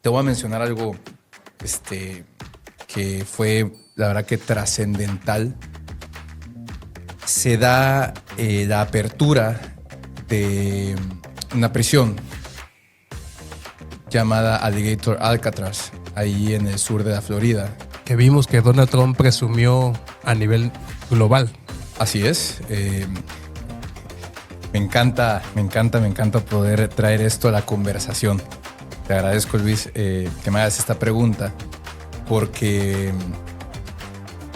Te voy a mencionar algo que fue, la verdad, que trascendental. Se da la apertura de una prisión llamada Alligator Alcatraz, ahí en el sur de la Florida. Que vimos que Donald Trump presumió a nivel global. Así es. Me encanta poder traer esto a la conversación. Te agradezco, Luis, que me hagas esta pregunta, porque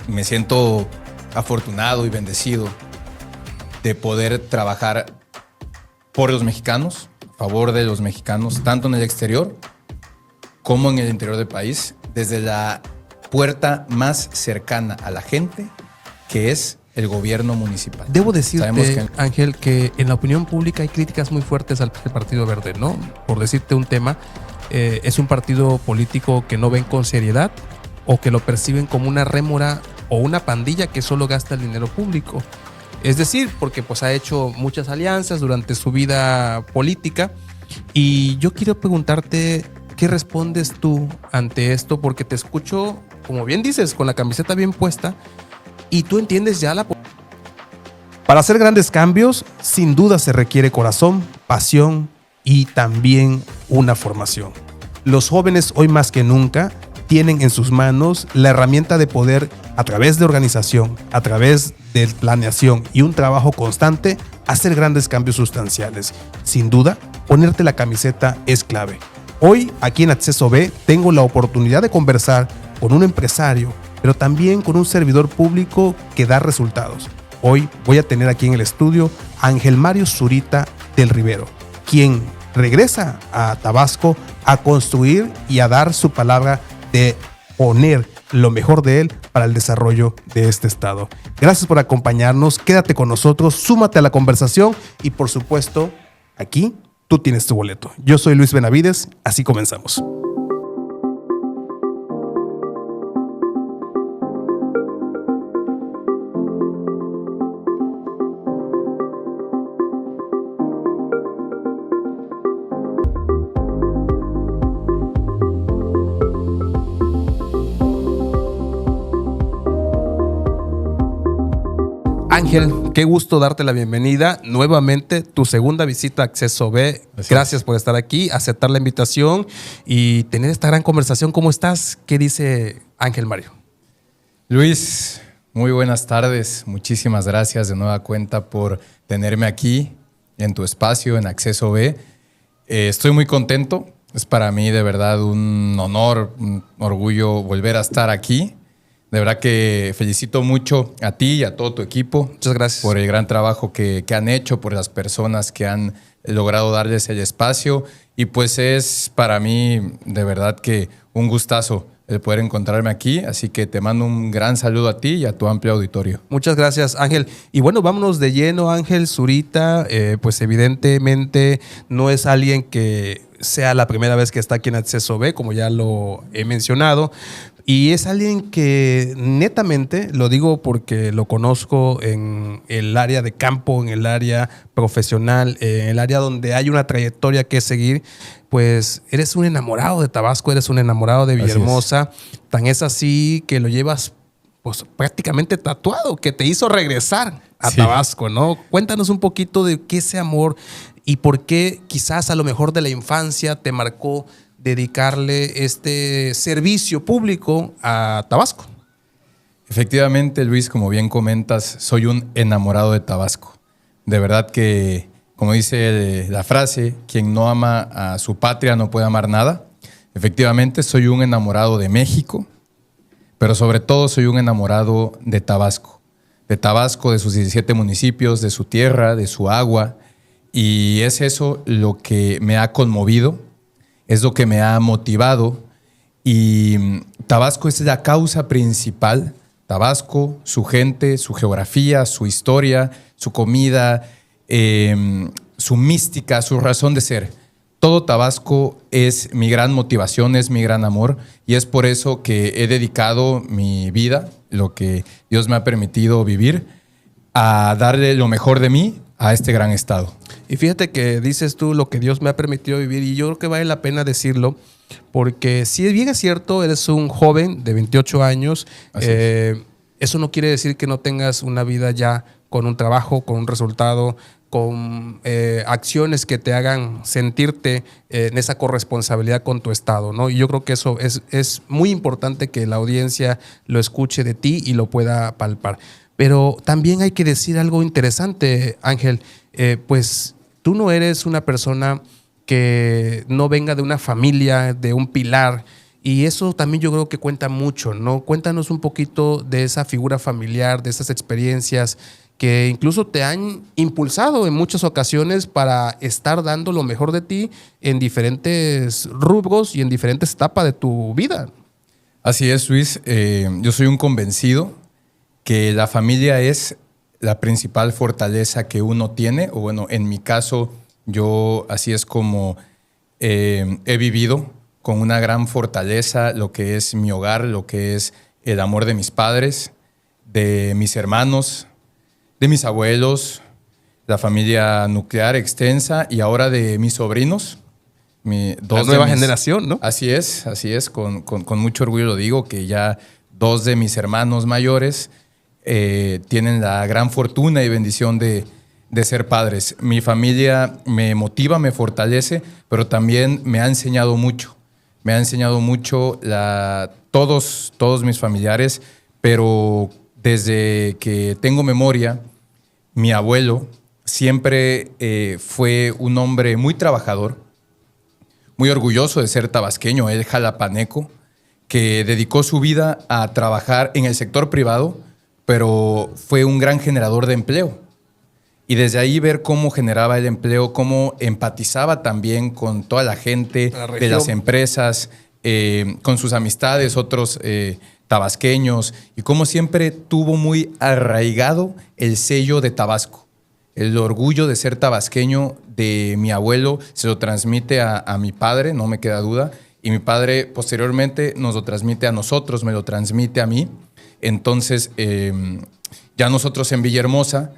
me siento afortunado y bendecido de poder trabajar por los mexicanos, a favor de los mexicanos, tanto en el exterior como en el interior del país, desde la puerta más cercana a la gente, que es el gobierno municipal. Debo decirte, Ángel, que en la opinión pública hay críticas muy fuertes al Partido Verde, ¿no? Por decirte un tema, es un partido político que no ven con seriedad o que lo perciben como una rémora o una pandilla que solo gasta el dinero público. Es decir, porque pues ha hecho muchas alianzas durante su vida política. Y yo quiero preguntarte, ¿qué respondes tú ante esto? Porque te escucho, como bien dices, con la camiseta bien puesta, y tú entiendes ya la... Para hacer grandes cambios, sin duda se requiere corazón, pasión y también una formación. Los jóvenes hoy más que nunca tienen en sus manos la herramienta de poder, a través de organización, a través de planeación y un trabajo constante, hacer grandes cambios sustanciales. Sin duda, ponerte la camiseta es clave. Hoy, aquí en Acceso B, tengo la oportunidad de conversar con un empresario, pero también con un servidor público que da resultados. Hoy voy a tener aquí en el estudio a Ángel Mario Zurita del Rivero, quien regresa a Tabasco a construir y a dar su palabra de poner lo mejor de él para el desarrollo de este estado. Gracias por acompañarnos, quédate con nosotros, súmate a la conversación y por supuesto, aquí tú tienes tu boleto. Yo soy Luis Benavides, así comenzamos. Ángel, qué gusto darte la bienvenida nuevamente, tu segunda visita a Acceso B. Gracias por estar aquí, aceptar la invitación y tener esta gran conversación. ¿Cómo estás? ¿Qué dice Ángel Mario? Luis, muy buenas tardes. Muchísimas gracias de nueva cuenta por tenerme aquí en tu espacio, en Acceso B. Estoy muy contento. Es para mí de verdad un honor, un orgullo volver a estar aquí. De verdad que felicito mucho a ti y a todo tu equipo. Muchas gracias. Por el gran trabajo que han hecho, por las personas que han logrado darles el espacio. Y pues es para mí de verdad que un gustazo el poder encontrarme aquí. Así que te mando un gran saludo a ti y a tu amplio auditorio. Muchas gracias, Ángel. Y bueno, vámonos de lleno, Ángel Zurita. Pues evidentemente no es alguien que sea la primera vez que está aquí en Acceso B, como ya lo he mencionado. Y es alguien que netamente, lo digo porque lo conozco en el área de campo, en el área profesional, en el área donde hay una trayectoria que seguir, pues eres un enamorado de Tabasco, eres un enamorado de Villahermosa. Tan es así que lo llevas pues prácticamente tatuado, que te hizo regresar a Tabasco, ¿no? Cuéntanos un poquito de qué ese amor y por qué quizás a lo mejor de la infancia te marcó dedicarle este servicio público a Tabasco. Efectivamente, Luis, como bien comentas, soy un enamorado de Tabasco. De verdad que, como dice la frase, quien no ama a su patria no puede amar nada. Efectivamente, soy un enamorado de México, pero sobre todo soy un enamorado de Tabasco. De Tabasco, de sus 17 municipios, de su tierra, de su agua. Y es eso lo que me ha conmovido. Es lo que me ha motivado y Tabasco es la causa principal. Tabasco, su gente, su geografía, su historia, su comida, su mística, su razón de ser. Todo Tabasco es mi gran motivación, es mi gran amor y es por eso que he dedicado mi vida, lo que Dios me ha permitido vivir, a darle lo mejor de mí a este gran estado. Y fíjate que dices tú lo que Dios me ha permitido vivir, y yo creo que vale la pena decirlo, porque si bien es cierto, eres un joven de 28 años, eso no quiere decir que no tengas una vida ya con un trabajo, con un resultado, con acciones que te hagan sentirte en esa corresponsabilidad con tu estado, ¿no? Y yo creo que eso es muy importante que la audiencia lo escuche de ti y lo pueda palpar. Pero también hay que decir algo interesante, Ángel. Pues tú no eres una persona que no venga de una familia, de un pilar, y eso también yo creo que cuenta mucho, ¿no? Cuéntanos un poquito de esa figura familiar, de esas experiencias que incluso te han impulsado en muchas ocasiones para estar dando lo mejor de ti en diferentes rubros y en diferentes etapas de tu vida. Así es, Luis. Yo soy un convencido que la familia es la principal fortaleza que uno tiene, o bueno, en mi caso, yo así es como he vivido con una gran fortaleza lo que es mi hogar, lo que es el amor de mis padres, de mis hermanos, de mis abuelos, la familia nuclear extensa y ahora de mis sobrinos. La nueva generación, ¿no? Así es, con mucho orgullo lo digo, que ya 2 de mis hermanos mayores tienen la gran fortuna y bendición de ser padres. Mi familia me motiva, me fortalece, pero también me ha enseñado mucho. Me ha enseñado mucho todos mis familiares, pero desde que tengo memoria, mi abuelo siempre fue un hombre muy trabajador, muy orgulloso de ser tabasqueño, él jalapaneco, que dedicó su vida a trabajar en el sector privado, pero fue un gran generador de empleo. Y desde ahí ver cómo generaba el empleo, cómo empatizaba también con toda la gente de las empresas, con sus amistades, otros tabasqueños, y cómo siempre tuvo muy arraigado el sello de Tabasco. El orgullo de ser tabasqueño de mi abuelo se lo transmite a mi padre, no me queda duda, y mi padre posteriormente nos lo transmite a nosotros, me lo transmite a mí. Entonces, ya nosotros en Villahermosa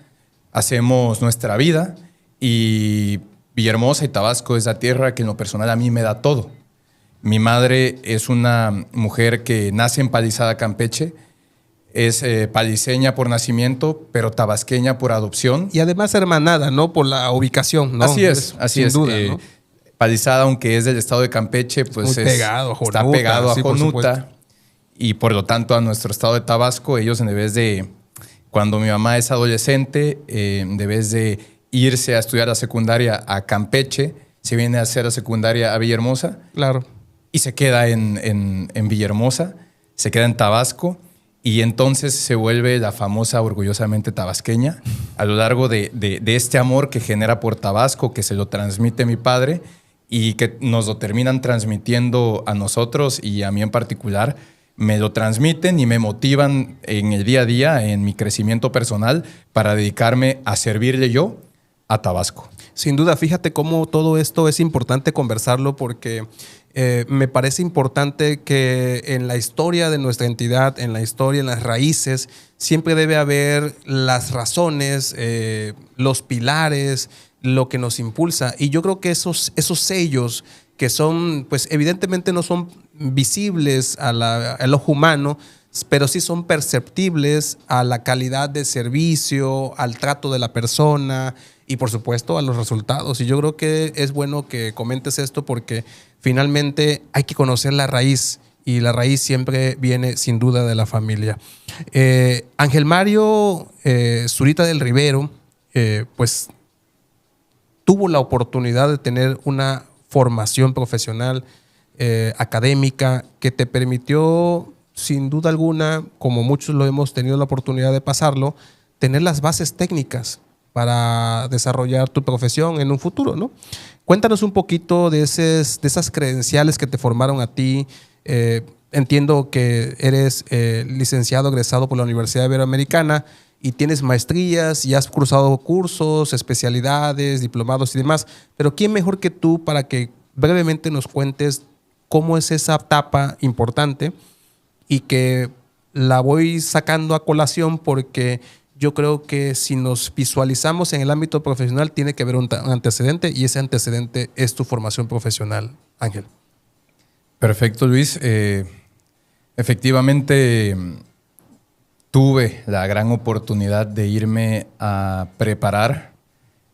hacemos nuestra vida, y Villahermosa y Tabasco es la tierra que en lo personal a mí me da todo. Mi madre es una mujer que nace en Palizada, Campeche, es paliseña por nacimiento, pero tabasqueña por adopción. Y además hermanada, ¿no? Por la ubicación, ¿no? Así es. Sin duda, ¿no? Palizada, aunque es del estado de Campeche, pues está pegado a Jonuta, y por lo tanto a nuestro estado de Tabasco. Ellos, en vez de, cuando mi mamá es adolescente, en vez de irse a estudiar la secundaria a Campeche, se viene a hacer la secundaria a Villahermosa. Claro. Y se queda en Villahermosa, se queda en Tabasco, y entonces se vuelve la famosa orgullosamente tabasqueña a lo largo de este amor que genera por Tabasco, que se lo transmite mi padre y que nos lo terminan transmitiendo a nosotros, y a mí en particular me lo transmiten y me motivan en el día a día, en mi crecimiento personal, para dedicarme a servirle yo a Tabasco. Sin duda, fíjate cómo todo esto es importante conversarlo, porque me parece importante que en la historia de nuestra entidad, en la historia, en las raíces, siempre debe haber las razones, los pilares, lo que nos impulsa. Y yo creo que esos sellos que son, pues evidentemente no son visibles al ojo humano, pero sí son perceptibles a la calidad de servicio, al trato de la persona y por supuesto a los resultados. Y yo creo que es bueno que comentes esto, porque finalmente hay que conocer la raíz, y la raíz siempre viene sin duda de la familia. Ángel Mario Zurita del Rivero, pues tuvo la oportunidad de tener una formación profesional, académica, que te permitió, sin duda alguna, como muchos lo hemos tenido la oportunidad de pasarlo, tener las bases técnicas para desarrollar tu profesión en un futuro, ¿no? Cuéntanos un poquito de esas credenciales que te formaron a ti. Entiendo que eres licenciado egresado por la Universidad Iberoamericana y tienes maestrías y has cruzado cursos, especialidades, diplomados y demás, pero ¿quién mejor que tú para que brevemente nos cuentes cómo es esa etapa importante? Y que la voy sacando a colación porque yo creo que si nos visualizamos en el ámbito profesional, tiene que haber un antecedente, y ese antecedente es tu formación profesional, Ángel. Perfecto, Luis. Efectivamente, tuve la gran oportunidad de irme a preparar,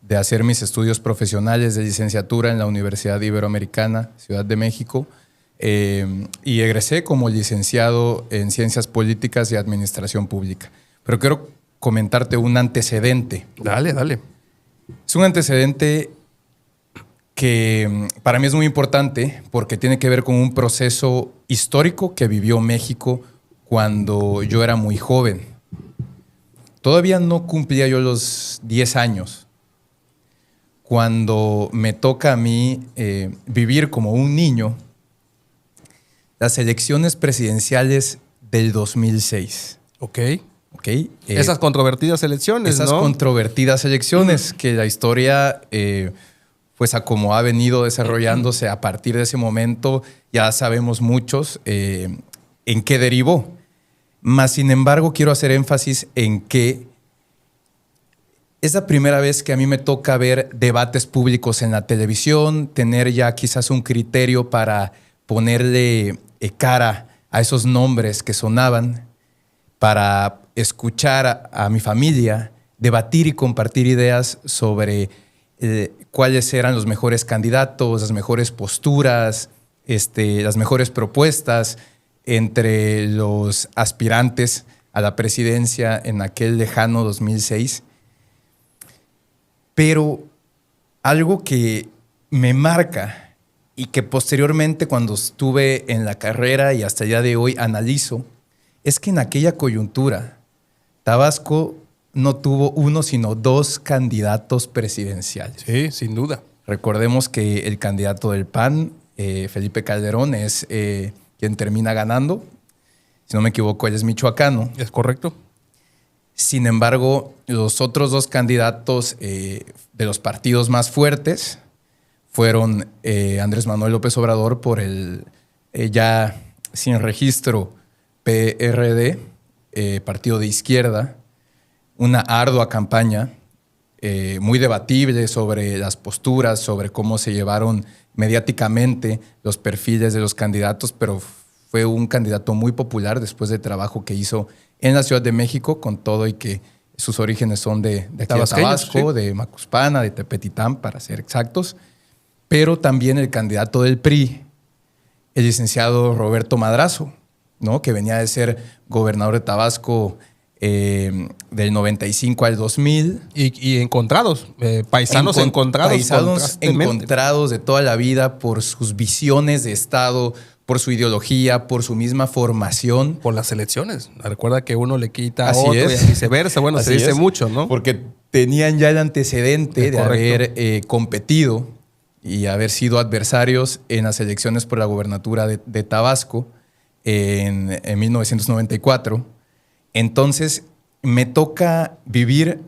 de hacer mis estudios profesionales de licenciatura en la Universidad Iberoamericana, Ciudad de México, y egresé como licenciado en Ciencias Políticas y Administración Pública. Pero quiero comentarte un antecedente. Dale, dale. Es un antecedente que para mí es muy importante porque tiene que ver con un proceso histórico que vivió México cuando yo era muy joven. Todavía no cumplía yo los 10 años cuando me toca a mí vivir como un niño las elecciones presidenciales del 2006. Ok. Esas controvertidas elecciones, esas ¿no? controvertidas elecciones que la historia, pues a como ha venido desarrollándose a partir de ese momento, ya sabemos muchos en qué derivó. Mas, sin embargo, quiero hacer énfasis en que es la primera vez que a mí me toca ver debates públicos en la televisión, tener ya quizás un criterio para ponerle cara a esos nombres que sonaban, para escuchar a mi familia, debatir y compartir ideas sobre cuáles eran los mejores candidatos, las mejores posturas, las mejores propuestas entre los aspirantes a la presidencia en aquel lejano 2006. Pero algo que me marca y que posteriormente, cuando estuve en la carrera y hasta el día de hoy analizo, es que en aquella coyuntura Tabasco no tuvo uno, sino dos candidatos presidenciales. Sí, sin duda. Recordemos que el candidato del PAN, Felipe Calderón, es quien termina ganando. Si no me equivoco, él es michoacano. Es correcto. Sin embargo, los otros dos candidatos de los partidos más fuertes fueron Andrés Manuel López Obrador por el ya sin registro PRD, partido de izquierda, una ardua campaña muy debatible sobre las posturas, sobre cómo se llevaron mediáticamente los perfiles de los candidatos, pero fue un candidato muy popular después del trabajo que hizo en la Ciudad de México, con todo y que sus orígenes son de aquí de Tabasco, sí, de Macuspana, de Tepetitán, para ser exactos. Pero también el candidato del PRI, el licenciado Roberto Madrazo, ¿no? Que venía de ser gobernador de Tabasco del 95 al 2000. Y encontrados, paisanos encontrados. Paisanos encontrados de toda la vida por sus visiones de Estado, por su ideología, por su misma formación. Por las elecciones. Recuerda que uno le quita a otro y viceversa. Bueno, se dice mucho, ¿no? Porque tenían ya el antecedente de haber competido y haber sido adversarios en las elecciones por la gobernatura de Tabasco en 1994. Entonces me toca vivir,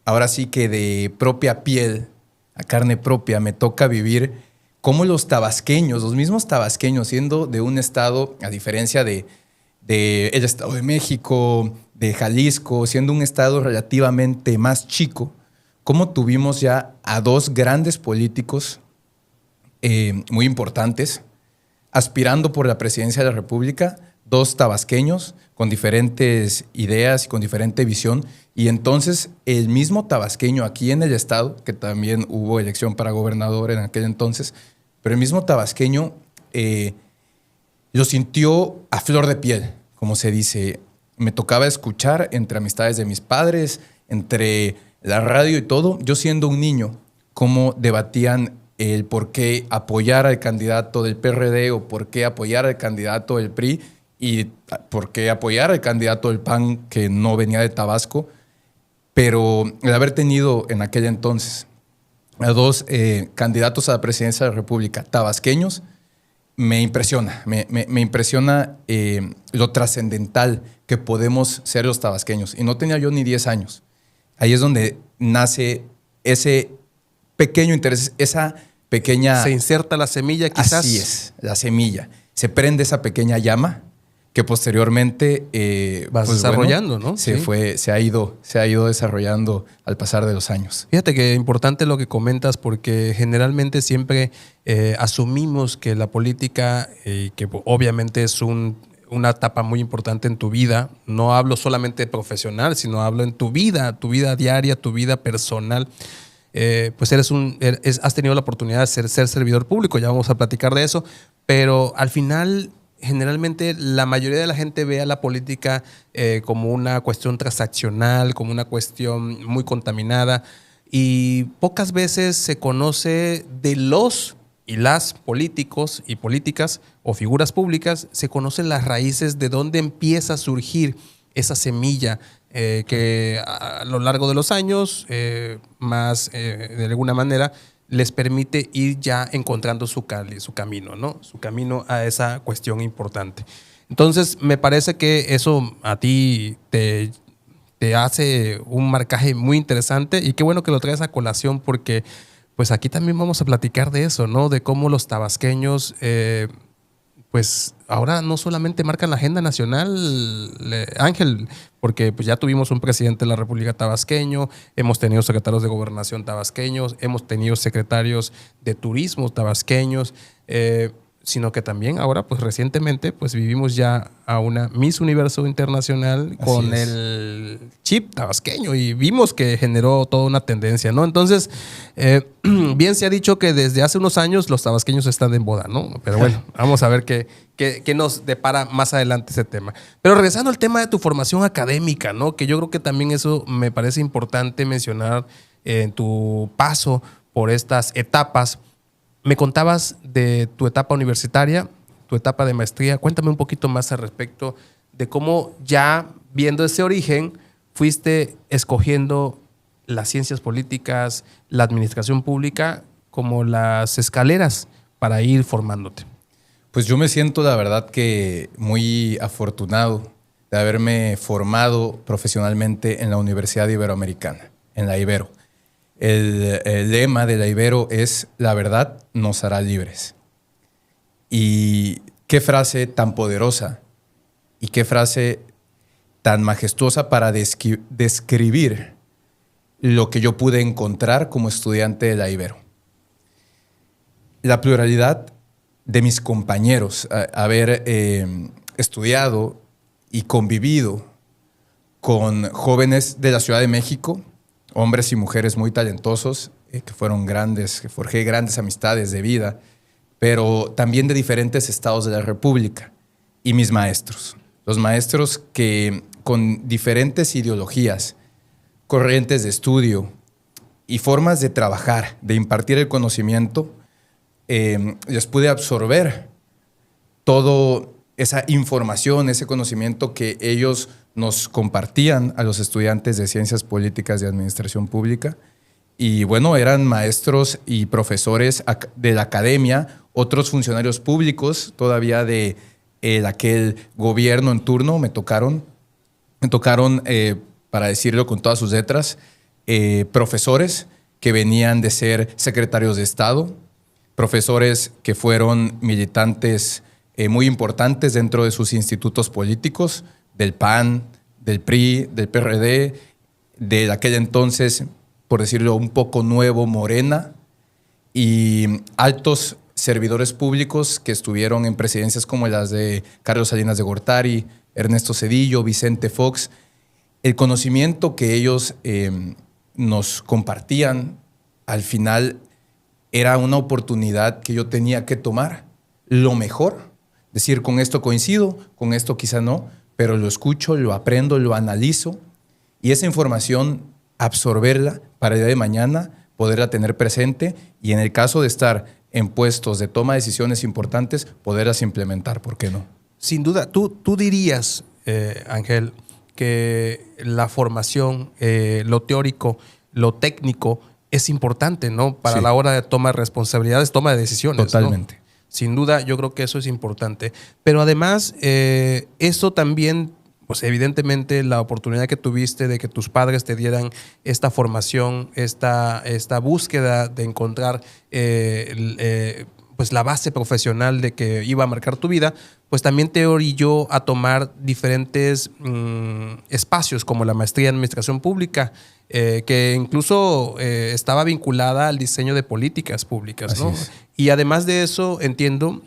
ahora sí que de propia piel, a carne propia, me toca vivir cómo los tabasqueños, los mismos tabasqueños, siendo de un estado, a diferencia de el Estado de México, de Jalisco, siendo un estado relativamente más chico, cómo tuvimos ya a dos grandes políticos muy importantes aspirando por la presidencia de la República, dos tabasqueños con diferentes ideas y con diferente visión. Y entonces el mismo tabasqueño aquí en el estado, que también hubo elección para gobernador en aquel entonces, pero el mismo tabasqueño lo sintió a flor de piel, como se dice. Me tocaba escuchar entre amistades de mis padres, entre la radio y todo, yo siendo un niño, cómo debatían el por qué apoyar al candidato del PRD o por qué apoyar al candidato del PRI y por qué apoyar al candidato del PAN que no venía de Tabasco. Pero el haber tenido en aquel entonces a dos candidatos a la presidencia de la República tabasqueños me impresiona. Me impresiona lo trascendental que podemos ser los tabasqueños. Y no tenía yo ni 10 años. Ahí es donde nace ese pequeño interés, esa pequeña... Se inserta la semilla quizás. Así es, la semilla. Se prende esa pequeña llama que posteriormente vas pues, desarrollando, bueno, ¿no? se ha ido desarrollando al pasar de los años. Fíjate que importante lo que comentas, porque generalmente siempre asumimos que la política, que obviamente es una etapa muy importante en tu vida, no hablo solamente profesional, sino hablo en tu vida diaria, tu vida personal. Pues has tenido la oportunidad de ser servidor público, ya vamos a platicar de eso, pero al final generalmente la mayoría de la gente ve a la política como una cuestión transaccional, como una cuestión muy contaminada, y pocas veces se conoce de los y las políticos y políticas o figuras públicas, se conocen las raíces de dónde empieza a surgir esa semilla que a lo largo de los años, de alguna manera, les permite ir ya encontrando su camino, ¿no? Su camino a esa cuestión importante. Entonces, me parece que eso a ti te hace un marcaje muy interesante, y qué bueno que lo traes a colación, porque pues aquí también vamos a platicar de eso, ¿no? De cómo los tabasqueños pues ahora no solamente marcan la agenda nacional, Ángel, porque pues ya tuvimos un presidente de la República tabasqueño, hemos tenido secretarios de gobernación tabasqueños, hemos tenido secretarios de turismo tabasqueños, sino que también ahora, pues recientemente, pues vivimos ya a una Miss Universo Internacional con el chip tabasqueño, y vimos que generó toda una tendencia, ¿no? Entonces, bien se ha dicho que desde hace unos años los tabasqueños están en boda, ¿no? Pero bueno, vamos a ver qué nos depara más adelante ese tema. Pero regresando al tema de tu formación académica, ¿no? Que yo creo que también eso me parece importante mencionar en tu paso por estas etapas. Me contabas de tu etapa universitaria, tu etapa de maestría. Cuéntame un poquito más al respecto de cómo, ya viendo ese origen, fuiste escogiendo las ciencias políticas, la administración pública como las escaleras para ir formándote. Pues yo me siento, la verdad, que muy afortunado de haberme formado profesionalmente en la Universidad Iberoamericana, en la Ibero. El lema de la Ibero es: la verdad nos hará libres. Y qué frase tan poderosa y qué frase tan majestuosa para describir lo que yo pude encontrar como estudiante de la Ibero. La pluralidad de mis compañeros, haber estudiado y convivido con jóvenes de la Ciudad de México, hombres y mujeres muy talentosos, que fueron grandes, que forjé grandes amistades de vida, pero también de diferentes estados de la República, y mis maestros. Los maestros que con diferentes ideologías, corrientes de estudio y formas de trabajar, de impartir el conocimiento, les pude absorber toda esa información, ese conocimiento que ellos nos compartían a los estudiantes de Ciencias Políticas y Administración Pública. Y bueno, eran maestros y profesores de la academia, otros funcionarios públicos todavía de aquel gobierno en turno. Me tocaron, para decirlo con todas sus letras, profesores que venían de ser secretarios de Estado, profesores que fueron militantes muy importantes dentro de sus institutos políticos, del PAN, del PRI, del PRD, de aquel entonces, por decirlo un poco nuevo, Morena, y altos servidores públicos que estuvieron en presidencias como las de Carlos Salinas de Gortari, Ernesto Zedillo, Vicente Fox. El conocimiento que ellos nos compartían, al final era una oportunidad que yo tenía que tomar lo mejor. Decir, con esto coincido, con esto quizá no, pero lo escucho, lo aprendo, lo analizo, y esa información absorberla para el día de mañana, poderla tener presente, y en el caso de estar en puestos de toma de decisiones importantes, poderlas implementar, ¿por qué no? Sin duda, tú dirías, Ángel, que la formación, lo teórico, lo técnico, es importante, ¿no? Para Sí. la hora de toma de responsabilidades, toma de decisiones. Totalmente. ¿No? Sin duda, yo creo que eso es importante. Pero además, eso también, pues evidentemente, la oportunidad que tuviste de que tus padres te dieran esta formación, esta búsqueda de encontrar pues la base profesional de que iba a marcar tu vida, pues también te orilló a tomar diferentes espacios como la maestría en administración pública, que incluso estaba vinculada al diseño de políticas públicas, ¿no? Así es. Y además de eso, entiendo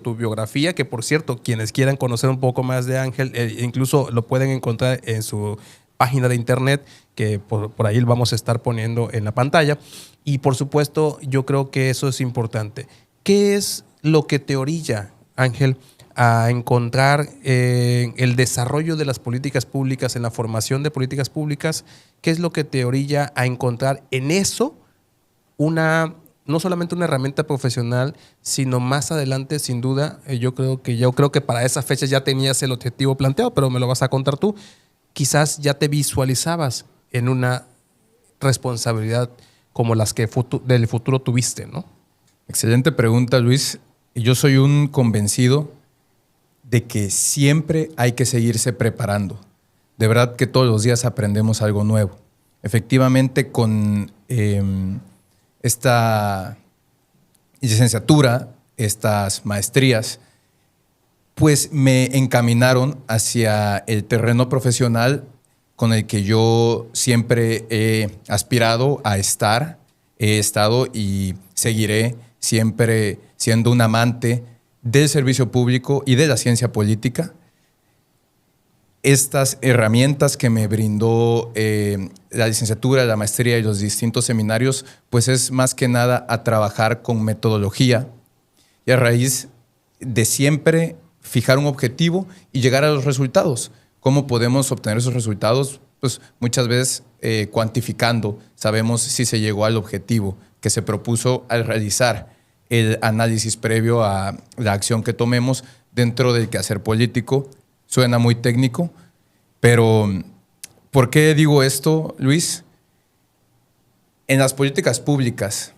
tu biografía, que por cierto, quienes quieran conocer un poco más de Ángel, incluso lo pueden encontrar en su página de internet, que por ahí vamos a estar poniendo en la pantalla. Y por supuesto, yo creo que eso es importante. ¿Qué es lo que te orilla, Ángel, a encontrar el desarrollo de las políticas públicas, en la formación de políticas públicas? ¿Qué es lo que te orilla a encontrar en eso no solamente una herramienta profesional, sino más adelante, sin duda, yo creo que para esa fecha ya tenías el objetivo planteado, pero me lo vas a contar tú. Quizás ya te visualizabas en una responsabilidad como las que del futuro tuviste, ¿no? Excelente pregunta, Luis. Yo soy un convencido de que siempre hay que seguirse preparando. De verdad que todos los días aprendemos algo nuevo. Efectivamente, con esta licenciatura, estas maestrías, pues me encaminaron hacia el terreno profesional con el que yo siempre he aspirado a estar, he estado y seguiré siempre siendo un amante del servicio público y de la ciencia política. Estas herramientas que me brindó la licenciatura, la maestría y los distintos seminarios, pues es más que nada a trabajar con metodología y a raíz de siempre fijar un objetivo y llegar a los resultados. ¿Cómo podemos obtener esos resultados? Pues muchas veces cuantificando, sabemos si se llegó al objetivo que se propuso al realizar el análisis previo a la acción que tomemos dentro del quehacer político. Suena muy técnico, pero ¿por qué digo esto, Luis? En las políticas públicas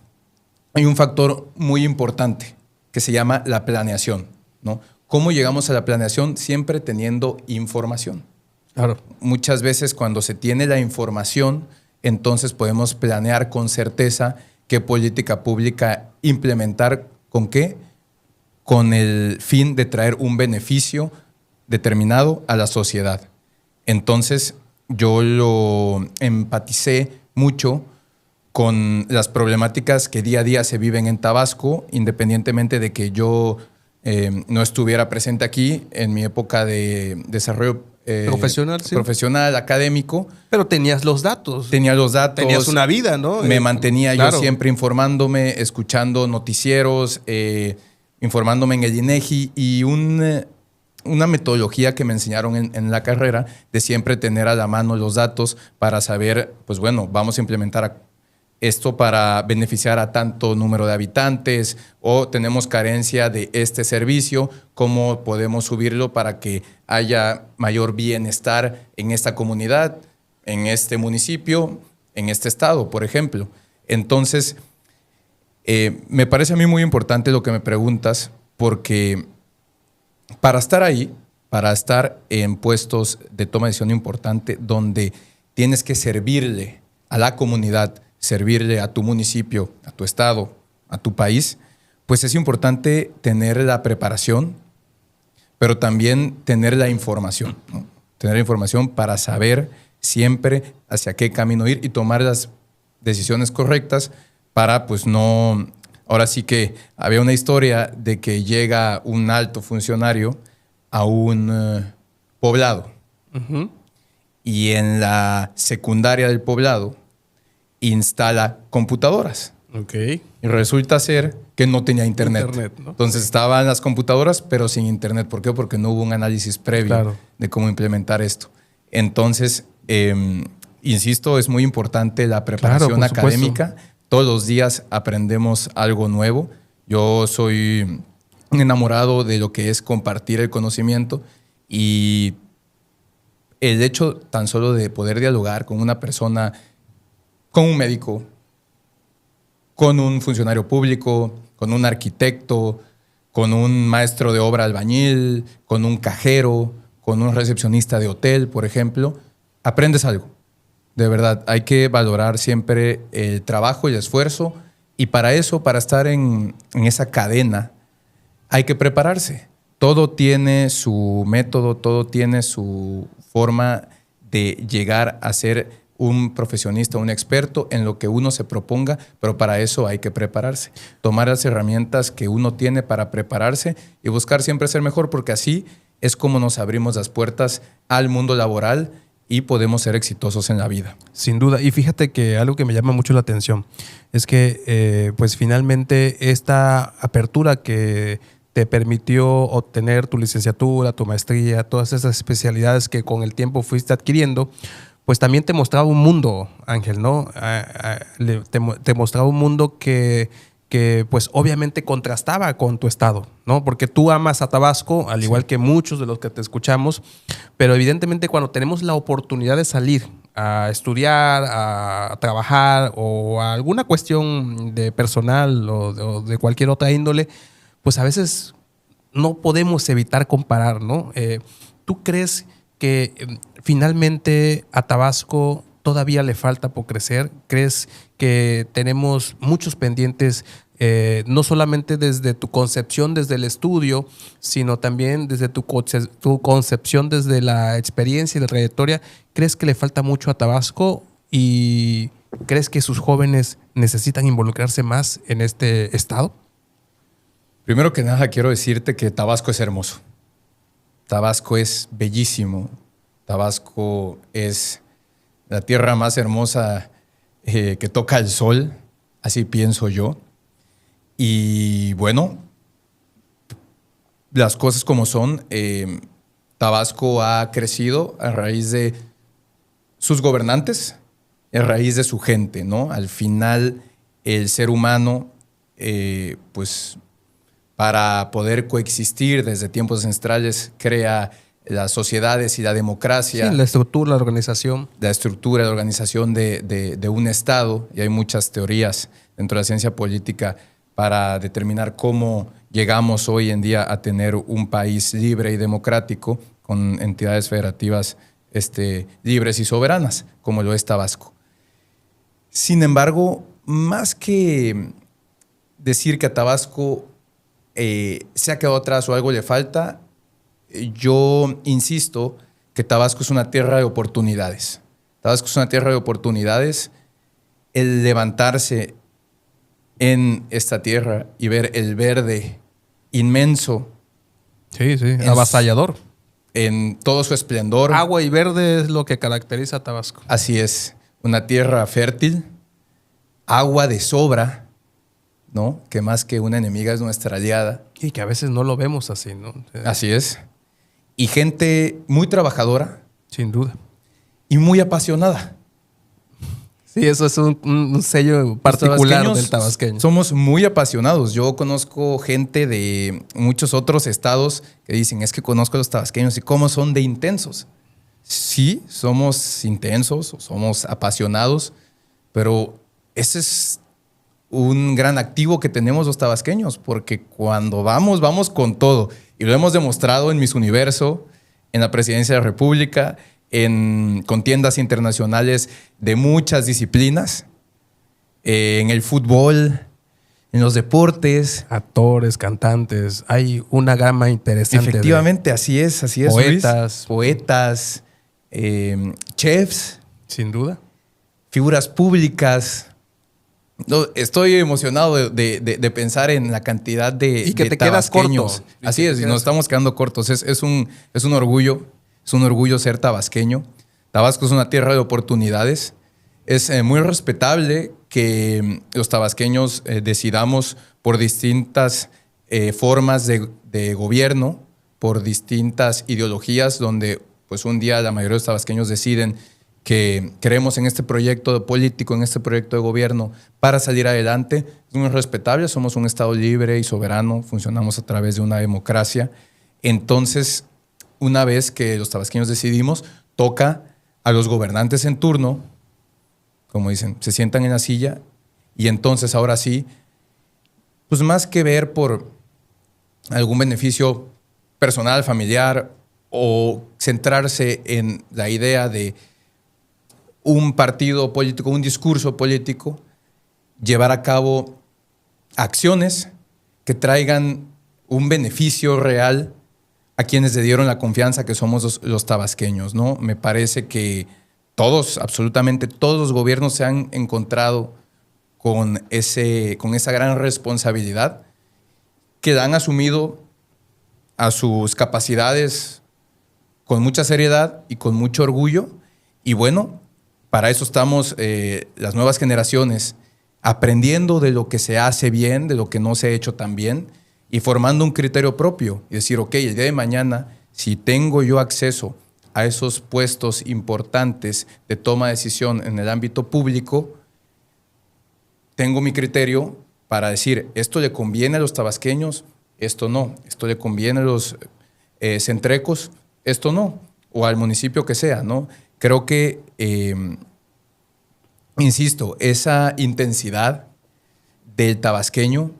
hay un factor muy importante que se llama la planeación, ¿no? ¿Cómo llegamos a la planeación? Siempre teniendo información. Claro. Muchas veces cuando se tiene la información, entonces podemos planear con certeza qué política pública implementar, ¿con qué? Con el fin de traer un beneficio determinado a la sociedad. Entonces, yo lo empaticé mucho con las problemáticas que día a día se viven en Tabasco, independientemente de que yo no estuviera presente aquí en mi época de desarrollo profesional, académico. Pero tenías los datos. Tenía los datos. Tenías una vida, ¿no? Me mantenía claro. yo siempre informándome, escuchando noticieros, informándome en el INEGI y una metodología que me enseñaron en la carrera de siempre tener a la mano los datos para saber, pues bueno, vamos a implementar esto para beneficiar a tanto número de habitantes o tenemos carencia de este servicio, cómo podemos subirlo para que haya mayor bienestar en esta comunidad, en este municipio, en este estado, por ejemplo. Entonces, me parece a mí muy importante lo que me preguntas porque para estar ahí, para estar en puestos de toma de decisión importante donde tienes que servirle a la comunidad, servirle a tu municipio, a tu estado, a tu país, pues es importante tener la preparación, pero también tener la información, ¿no? Tener información para saber siempre hacia qué camino ir y tomar las decisiones correctas para pues no... Ahora sí que había una historia de que llega un alto funcionario a un poblado y en la secundaria del poblado instala computadoras. Okay. Y resulta ser que no tenía internet. ¿No? Entonces estaban las computadoras, pero sin internet. ¿Por qué? Porque no hubo un análisis previo de cómo implementar esto. Entonces, insisto, es muy importante la preparación académica. Todos los días aprendemos algo nuevo. Yo soy un enamorado de lo que es compartir el conocimiento y el hecho tan solo de poder dialogar con una persona, con un médico, con un funcionario público, con un arquitecto, con un maestro de obra albañil, con un cajero, con un recepcionista de hotel, por ejemplo, aprendes algo. De verdad, hay que valorar siempre el trabajo y el esfuerzo Y para eso, para estar en esa cadena, hay que prepararse. Todo tiene su método, todo tiene su forma de llegar a ser un profesionista, un experto en lo que uno se proponga, pero para eso hay que prepararse. Tomar las herramientas que uno tiene para prepararse y buscar siempre ser mejor, porque así es como nos abrimos las puertas al mundo laboral y podemos ser exitosos en la vida. Sin duda. Y fíjate que algo que me llama mucho la atención es que pues finalmente esta apertura que te permitió obtener tu licenciatura, tu maestría, todas esas especialidades que con el tiempo fuiste adquiriendo, pues también te mostraba un mundo, Ángel, ¿no? Te mostraba un mundo que pues obviamente contrastaba con tu estado, ¿no? Porque tú amas a Tabasco, al igual que muchos de los que te escuchamos, pero evidentemente cuando tenemos la oportunidad de salir a estudiar, a trabajar o a alguna cuestión de personal o de cualquier otra índole, pues a veces no podemos evitar comparar, ¿no? ¿Tú crees que finalmente a Tabasco todavía le falta por crecer? ¿Crees que tenemos muchos pendientes, no solamente desde tu concepción, desde el estudio, sino también desde tu concepción, desde la experiencia y la trayectoria? ¿Crees que le falta mucho a Tabasco y crees que sus jóvenes necesitan involucrarse más en este estado? Primero que nada, quiero decirte que Tabasco es hermoso. Tabasco es bellísimo. Tabasco es la tierra más hermosa que toca el sol, así pienso yo. Y bueno, las cosas como son, Tabasco ha crecido a raíz de sus gobernantes, a raíz de su gente, ¿no? Al final, el ser humano, pues para poder coexistir desde tiempos ancestrales, crea las sociedades y la democracia. Sí, la estructura, la organización. La estructura, la organización de un Estado, y hay muchas teorías dentro de la ciencia política para determinar cómo llegamos hoy en día a tener un país libre y democrático con entidades federativas libres y soberanas, como lo es Tabasco. Sin embargo, más que decir que a Tabasco se ha quedado atrás o algo le falta, yo insisto que Tabasco es una tierra de oportunidades. Tabasco es una tierra de oportunidades. El levantarse en esta tierra y ver el verde inmenso. Sí, avasallador. En todo su esplendor. Agua y verde es lo que caracteriza a Tabasco. Así es. Una tierra fértil, agua de sobra, ¿no? Que más que una enemiga es nuestra aliada. Y que a veces no lo vemos así, ¿no? Así es. Y gente muy trabajadora. Sin duda. Y muy apasionada. Sí, eso es un sello particular del tabasqueño. Somos muy apasionados. Yo conozco gente de muchos otros estados que dicen, es que conozco a los tabasqueños y cómo son de intensos. Sí, somos intensos, somos apasionados, pero ese es un gran activo que tenemos los tabasqueños, porque cuando vamos con todo. Y lo hemos demostrado en Miss Universo, en la Presidencia de la República, en contiendas internacionales de muchas disciplinas, en el fútbol, en los deportes. Actores, cantantes, hay una gama interesante. Efectivamente, así es. Poetas. Luis. Poetas, chefs. Sin duda. Figuras públicas. No, estoy emocionado de pensar en la cantidad de y que te tabasqueños. Quedas corto. Así es, y nos estamos quedando cortos. Es un orgullo. Es un orgullo ser tabasqueño. Tabasco es una tierra de oportunidades. Es muy respetable que los tabasqueños decidamos por distintas formas de gobierno, por distintas ideologías, donde pues un día la mayoría de los tabasqueños deciden que creemos en este proyecto político, en este proyecto de gobierno para salir adelante. Es muy respetable, somos un Estado libre y soberano, funcionamos a través de una democracia. Entonces, una vez que los tabasqueños decidimos, toca a los gobernantes en turno, como dicen, se sientan en la silla y entonces ahora sí, pues más que ver por algún beneficio personal, familiar o centrarse en la idea de un partido político, un discurso político, llevar a cabo acciones que traigan un beneficio real a quienes le dieron la confianza que somos los tabasqueños, ¿no? Me parece que todos, absolutamente todos los gobiernos se han encontrado con esa gran responsabilidad que han asumido a sus capacidades con mucha seriedad y con mucho orgullo. Y bueno, para eso estamos las nuevas generaciones aprendiendo de lo que se hace bien, de lo que no se ha hecho tan bien y formando un criterio propio y decir, ok, el día de mañana, si tengo yo acceso a esos puestos importantes de toma de decisión en el ámbito público, tengo mi criterio para decir, esto le conviene a los tabasqueños, esto no, esto le conviene a los centrecos, esto no, o al municipio que sea, ¿no? Creo que, insisto, esa intensidad del tabasqueño,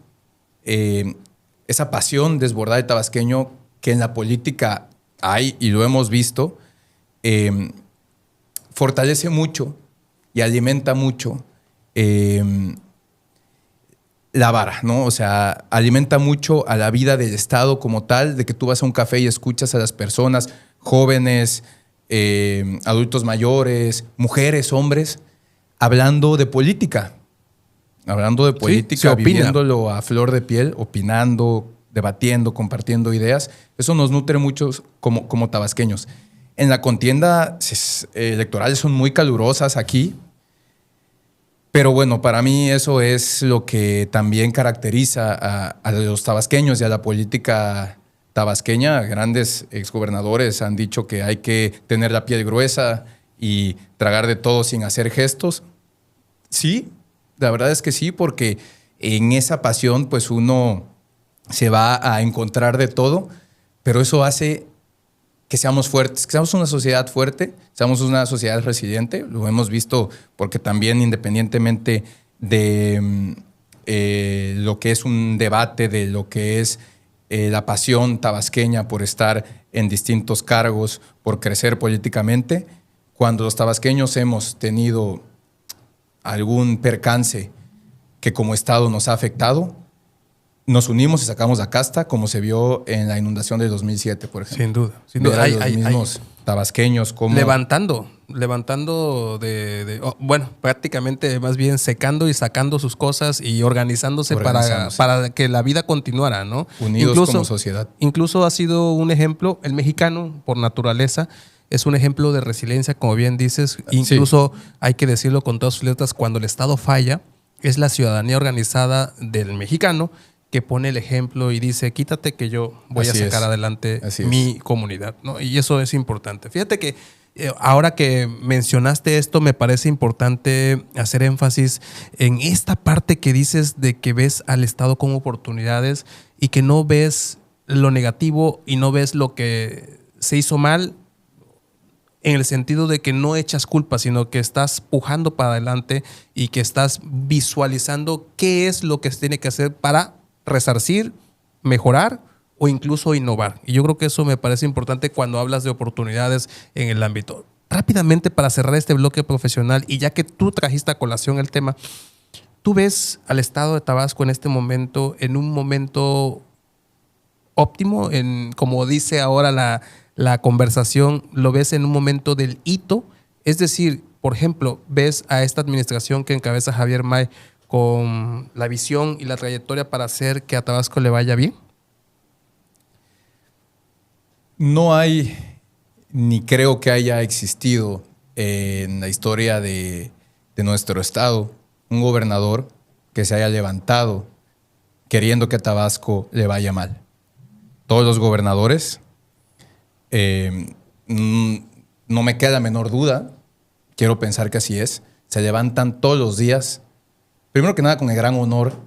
esa pasión desbordada del tabasqueño que en la política hay y lo hemos visto, fortalece mucho y alimenta mucho la vara, ¿no? O sea, alimenta mucho a la vida del Estado como tal, de que tú vas a un café y escuchas a las personas, jóvenes, adultos mayores, mujeres, hombres, hablando de política. Hablando de política, viviéndolo a flor de piel, opinando, debatiendo, compartiendo ideas. Eso nos nutre mucho como tabasqueños. En la contienda electorales son muy calurosas aquí. Pero bueno, para mí eso es lo que también caracteriza a los tabasqueños y a la política tabasqueña. Grandes exgobernadores han dicho que hay que tener la piel gruesa y tragar de todo sin hacer gestos. Sí, la verdad es que sí, porque en esa pasión pues uno se va a encontrar de todo, pero eso hace que seamos fuertes, que seamos una sociedad fuerte, seamos una sociedad resiliente. Lo hemos visto porque también independientemente de lo que es un debate, de lo que es la pasión tabasqueña por estar en distintos cargos, por crecer políticamente, cuando los tabasqueños hemos tenido algún percance que como Estado nos ha afectado, nos unimos y sacamos la casta, como se vio en la inundación del 2007, por ejemplo. Sin duda. Sin duda. Los mismos tabasqueños como... Levantando bueno, prácticamente más bien secando y sacando sus cosas y organizándose. Para que la vida continuara, ¿no? Unidos como sociedad. Incluso ha sido un ejemplo, el mexicano, por naturaleza, es un ejemplo de resiliencia, como bien dices. Incluso hay que decirlo con todas sus letras, cuando el Estado falla, es la ciudadanía organizada del mexicano que pone el ejemplo y dice, quítate que yo voy a sacar adelante mi comunidad, ¿no? Y eso es importante. Fíjate que ahora que mencionaste esto, me parece importante hacer énfasis en esta parte que dices de que ves al Estado como oportunidades y que no ves lo negativo y no ves lo que se hizo mal, en el sentido de que no echas culpa, sino que estás pujando para adelante y que estás visualizando qué es lo que se tiene que hacer para resarcir, mejorar o incluso innovar. Y yo creo que eso me parece importante cuando hablas de oportunidades en el ámbito. Rápidamente, para cerrar este bloque profesional, y ya que tú trajiste a colación el tema, ¿tú ves al Estado de Tabasco en este momento, en un momento óptimo, como dice ahora la conversación, lo ves en un momento del hito? Es decir, por ejemplo, ves a esta administración que encabeza Javier May con la visión y la trayectoria para hacer que a Tabasco le vaya bien. No hay, ni creo que haya existido en la historia de nuestro estado un gobernador que se haya levantado queriendo que a Tabasco le vaya mal. Todos los gobernadores, no me queda la menor duda, quiero pensar que así es, se levantan todos los días, primero que nada con el gran honor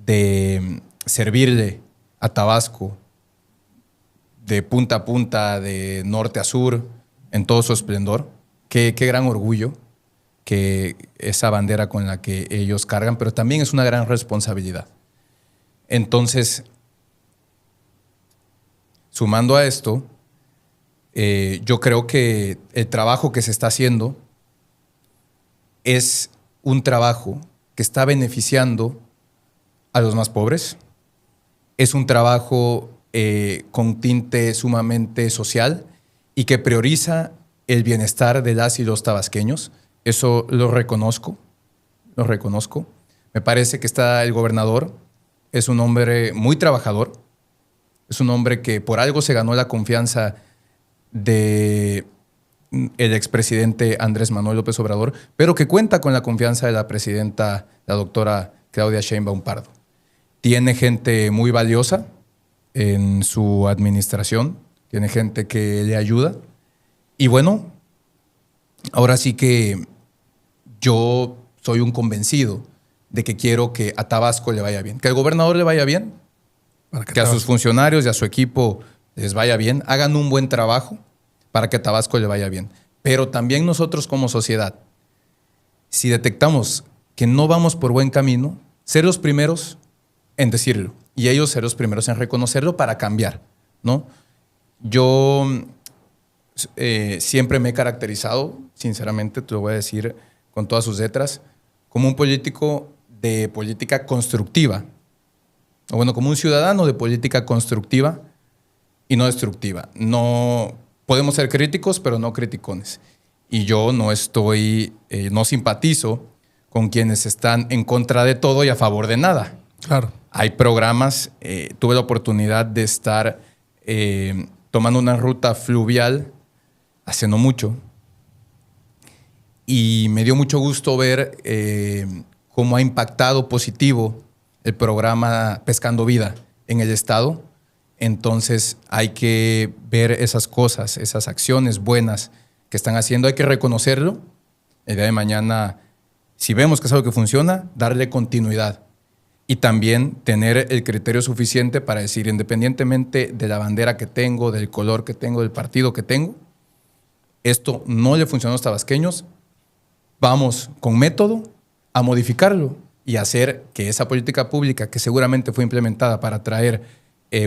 de servirle a Tabasco de punta a punta, de norte a sur, en todo su esplendor. Qué gran orgullo que esa bandera con la que ellos cargan, pero también es una gran responsabilidad. Entonces, sumando a esto, yo creo que el trabajo que se está haciendo es un trabajo que está beneficiando a los más pobres. Es un trabajo con tinte sumamente social y que prioriza el bienestar de las y los tabasqueños. Eso lo reconozco, lo reconozco. Me parece que está el gobernador, es un hombre muy trabajador, es un hombre que por algo se ganó la confianza de el expresidente Andrés Manuel López Obrador, pero que cuenta con la confianza de la presidenta, la doctora Claudia Sheinbaum Pardo. Tiene gente muy valiosa en su administración, tiene gente que le ayuda. Y bueno, ahora sí que yo soy un convencido de que quiero que a Tabasco le vaya bien, que al gobernador le vaya bien, que a sus funcionarios y a su equipo les vaya bien, hagan un buen trabajo para que a Tabasco le vaya bien. Pero también nosotros como sociedad, si detectamos que no vamos por buen camino, ser los primeros en decirlo y ellos ser los primeros en reconocerlo para cambiar, ¿no? Yo siempre me he caracterizado, sinceramente, te lo voy a decir con todas sus letras, como un político de política constructiva, o bueno, como un ciudadano de política constructiva y no destructiva. No podemos ser críticos, pero no criticones. Y yo no simpatizo con quienes están en contra de todo y a favor de nada. Claro. Hay programas, tuve la oportunidad de estar tomando una ruta fluvial hace no mucho y me dio mucho gusto ver cómo ha impactado positivo el programa Pescando Vida en el estado. Entonces hay que ver esas cosas, esas acciones buenas que están haciendo, hay que reconocerlo. El día de mañana, si vemos que es algo que funciona, darle continuidad. Y también tener el criterio suficiente para decir, independientemente de la bandera que tengo, del color que tengo, del partido que tengo, esto no le funcionó a los tabasqueños, vamos con método a modificarlo y hacer que esa política pública que seguramente fue implementada para traer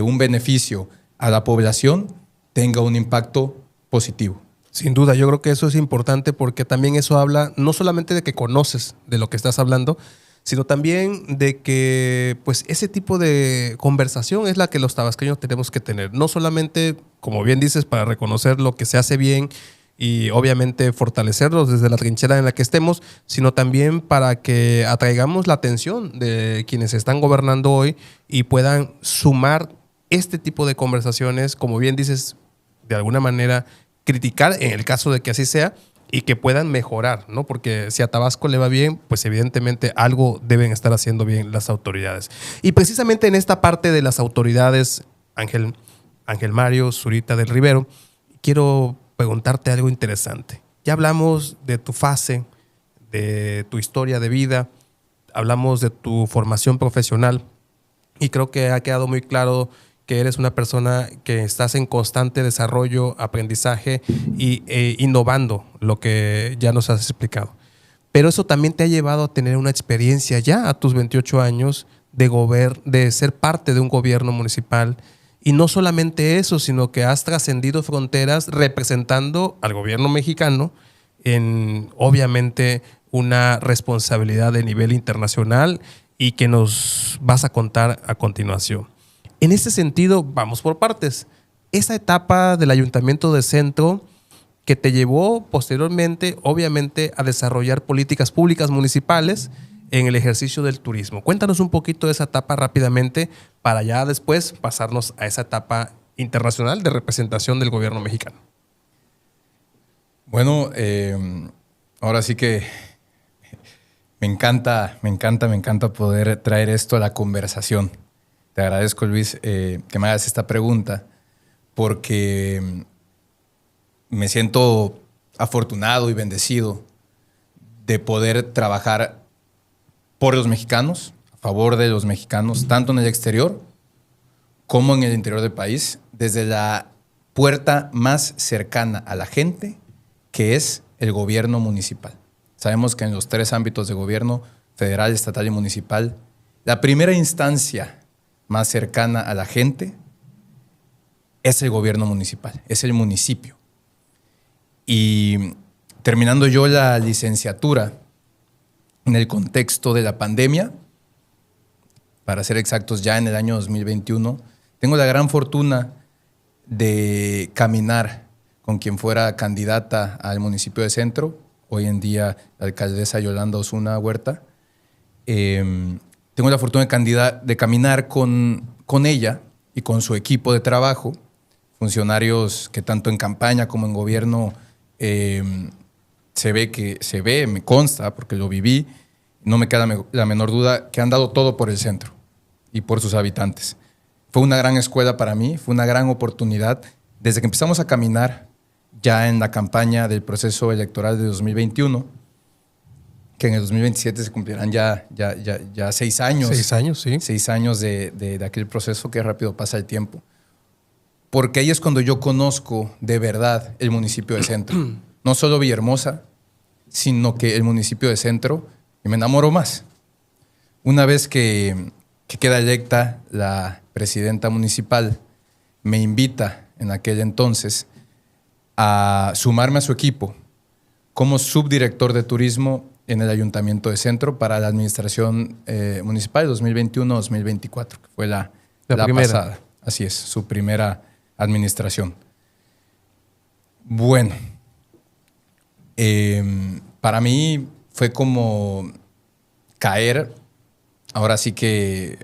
un beneficio a la población tenga un impacto positivo. Sin duda, yo creo que eso es importante porque también eso habla no solamente de que conoces de lo que estás hablando, sino también de que pues ese tipo de conversación es la que los tabasqueños tenemos que tener. No solamente, como bien dices, para reconocer lo que se hace bien y obviamente fortalecerlos desde la trinchera en la que estemos, sino también para que atraigamos la atención de quienes están gobernando hoy y puedan sumar este tipo de conversaciones, como bien dices, de alguna manera criticar en el caso de que así sea, y que puedan mejorar, ¿no? Porque si a Tabasco le va bien, pues evidentemente algo deben estar haciendo bien las autoridades. Y precisamente en esta parte de las autoridades, Ángel Mario Zurita del Rivero, quiero preguntarte algo interesante. Ya hablamos de tu fase, de tu historia de vida, hablamos de tu formación profesional y creo que ha quedado muy claro que eres una persona que estás en constante desarrollo, aprendizaje e innovando lo que ya nos has explicado. Pero eso también te ha llevado a tener una experiencia ya a tus 28 años de ser parte de un gobierno municipal. Y no solamente eso, sino que has trascendido fronteras representando al gobierno mexicano en, obviamente, una responsabilidad de nivel internacional y que nos vas a contar a continuación. En este sentido, vamos por partes. Esa etapa del Ayuntamiento de Centro que te llevó posteriormente, obviamente, a desarrollar políticas públicas municipales en el ejercicio del turismo. Cuéntanos un poquito de esa etapa rápidamente para ya después pasarnos a esa etapa internacional de representación del gobierno mexicano. Bueno, ahora sí que me encanta poder traer esto a la conversación. Te agradezco, Luis, que me hagas esta pregunta porque me siento afortunado y bendecido de poder trabajar por los mexicanos, a favor de los mexicanos, tanto en el exterior como en el interior del país, desde la puerta más cercana a la gente, que es el gobierno municipal. Sabemos que en los 3 ámbitos de gobierno, federal, estatal y municipal, la primera instancia más cercana a la gente es el gobierno municipal, es el municipio. Y terminando yo la licenciatura en el contexto de la pandemia, para ser exactos, ya en el año 2021, tengo la gran fortuna de caminar con quien fuera candidata al municipio de Centro, hoy en día la alcaldesa Yolanda Osuna Huerta. Tengo la fortuna de caminar con ella y con su equipo de trabajo, funcionarios que tanto en campaña como en gobierno me consta, porque lo viví, no me queda la menor duda, que han dado todo por el centro y por sus habitantes. Fue una gran escuela para mí, fue una gran oportunidad. Desde que empezamos a caminar ya en la campaña del proceso electoral de 2021, que en el 2027 se cumplirán ya 6 años. 6 años, sí. 6 años de aquel proceso, que rápido pasa el tiempo. Porque ahí es cuando yo conozco de verdad el municipio de Centro. No solo Villahermosa, sino que el municipio de Centro, y me enamoro más. Una vez que queda electa la presidenta municipal, me invita en aquel entonces a sumarme a su equipo como subdirector de turismo en el Ayuntamiento de Centro para la administración municipal 2021-2024, que fue la primera. Pasada. Así es, su primera administración. Bueno, para mí fue como caer, ahora sí que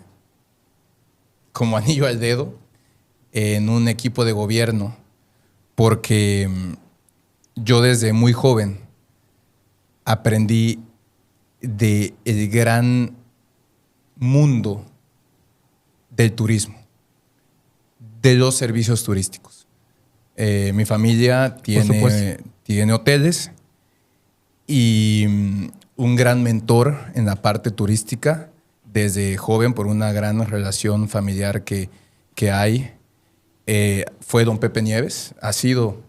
como anillo al dedo, en un equipo de gobierno, porque yo desde muy joven aprendí del gran mundo del turismo, de los servicios turísticos. Mi familia tiene hoteles y un gran mentor en la parte turística desde joven por una gran relación familiar que hay. Fue don Pepe Nieves, ha sido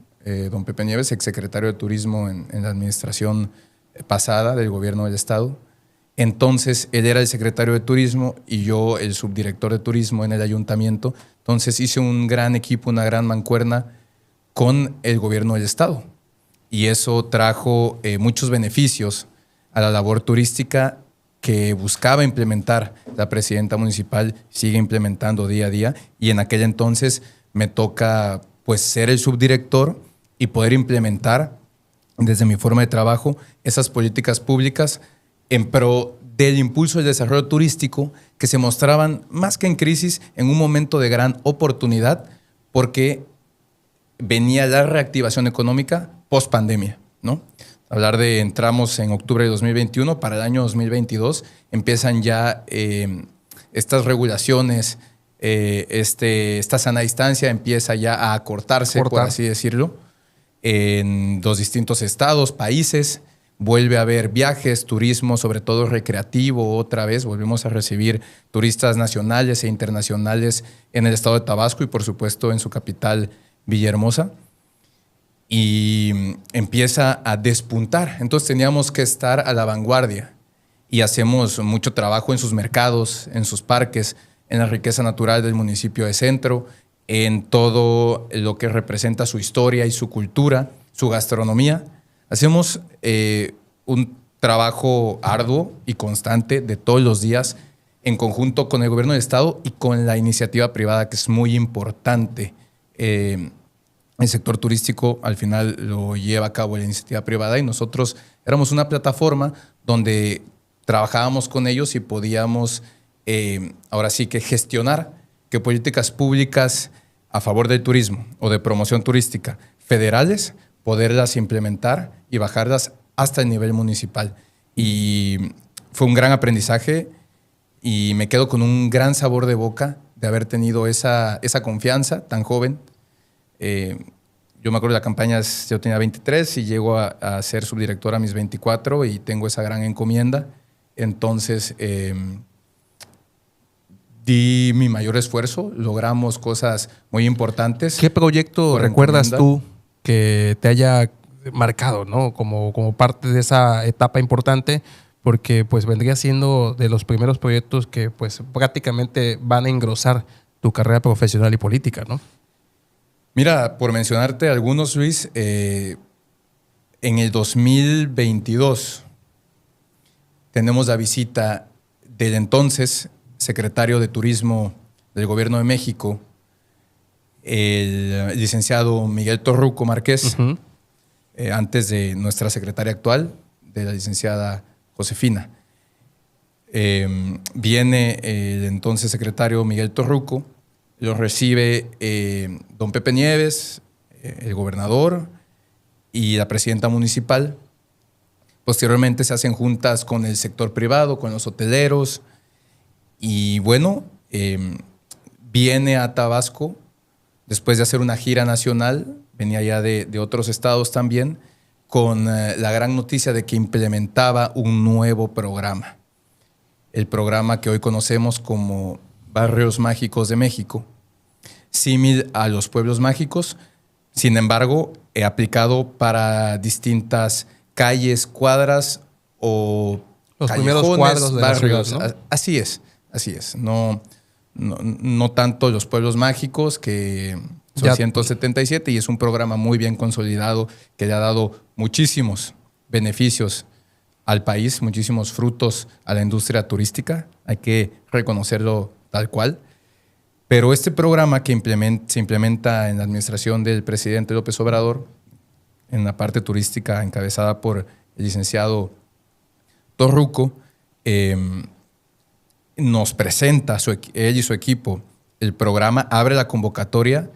don Pepe Nieves, exsecretario de Turismo en la administración pasada del gobierno del estado. Entonces, él era el secretario de Turismo y yo el subdirector de Turismo en el ayuntamiento. Entonces, hice un gran equipo, una gran mancuerna con el gobierno del estado. Y eso trajo muchos beneficios a la labor turística que buscaba implementar la presidenta municipal, sigue implementando día a día. Y en aquel entonces me toca pues ser el subdirector y poder implementar desde mi forma de trabajo esas políticas públicas en pro del impulso del desarrollo turístico, que se mostraban más que en crisis, en un momento de gran oportunidad, porque venía la reactivación económica post pandemia, ¿no? Hablar de entramos en octubre de 2021, para el año 2022 empiezan ya estas regulaciones, esta sana distancia empieza ya a acortarse, por así decirlo, en los distintos estados, países. Vuelve a haber viajes, turismo, sobre todo recreativo, otra vez volvemos a recibir turistas nacionales e internacionales en el estado de Tabasco y por supuesto en su capital, Villahermosa. Y empieza a despuntar. Entonces teníamos que estar a la vanguardia y hacemos mucho trabajo en sus mercados, en sus parques, en la riqueza natural del municipio de Centro, en todo lo que representa su historia y su cultura, su gastronomía. Hacemos un trabajo arduo y constante de todos los días en conjunto con el gobierno del estado y con la iniciativa privada, que es muy importante. El sector turístico al final lo lleva a cabo la iniciativa privada y nosotros éramos una plataforma donde trabajábamos con ellos y podíamos ahora sí que gestionar que políticas públicas a favor del turismo o de promoción turística federales, poderlas implementar y bajarlas hasta el nivel municipal. Y fue un gran aprendizaje y me quedo con un gran sabor de boca de haber tenido esa confianza tan joven. Yo me acuerdo de la campaña, yo tenía 23 y llego a ser subdirector a mis 24 y tengo esa gran encomienda. Entonces, di mi mayor esfuerzo, logramos cosas muy importantes. ¿Qué proyecto recuerdas tú que te haya marcado, ¿no? como parte de esa etapa importante? Porque pues vendría siendo de los primeros proyectos que pues prácticamente van a engrosar tu carrera profesional y política, ¿no? Mira, por mencionarte algunos, Luis, en el 2022 tenemos la visita del entonces secretario de Turismo del Gobierno de México, el licenciado Miguel Torruco Márquez, antes de nuestra secretaria actual, de la licenciada Josefina. Viene el entonces secretario Miguel Torruco, lo recibe don Pepe Nieves, el gobernador y la presidenta municipal. Posteriormente se hacen juntas con el sector privado, con los hoteleros. Y bueno, viene a Tabasco después de hacer una gira nacional, venía ya de otros estados también, con la gran noticia de que implementaba un nuevo programa. El programa que hoy conocemos como Barrios Mágicos de México, símil a los pueblos mágicos, sin embargo, aplicado para distintas calles, cuadras o los primeros cuadros de barrios. La ciudad, ¿no? Así es. No tanto los pueblos mágicos, que son 177, y es un programa muy bien consolidado que le ha dado muchísimos beneficios al país, muchísimos frutos a la industria turística. Hay que reconocerlo tal cual. Pero este programa que se implementa en la administración del presidente López Obrador, en la parte turística encabezada por el licenciado Torruco, nos presenta él y su equipo el programa, abre la convocatoria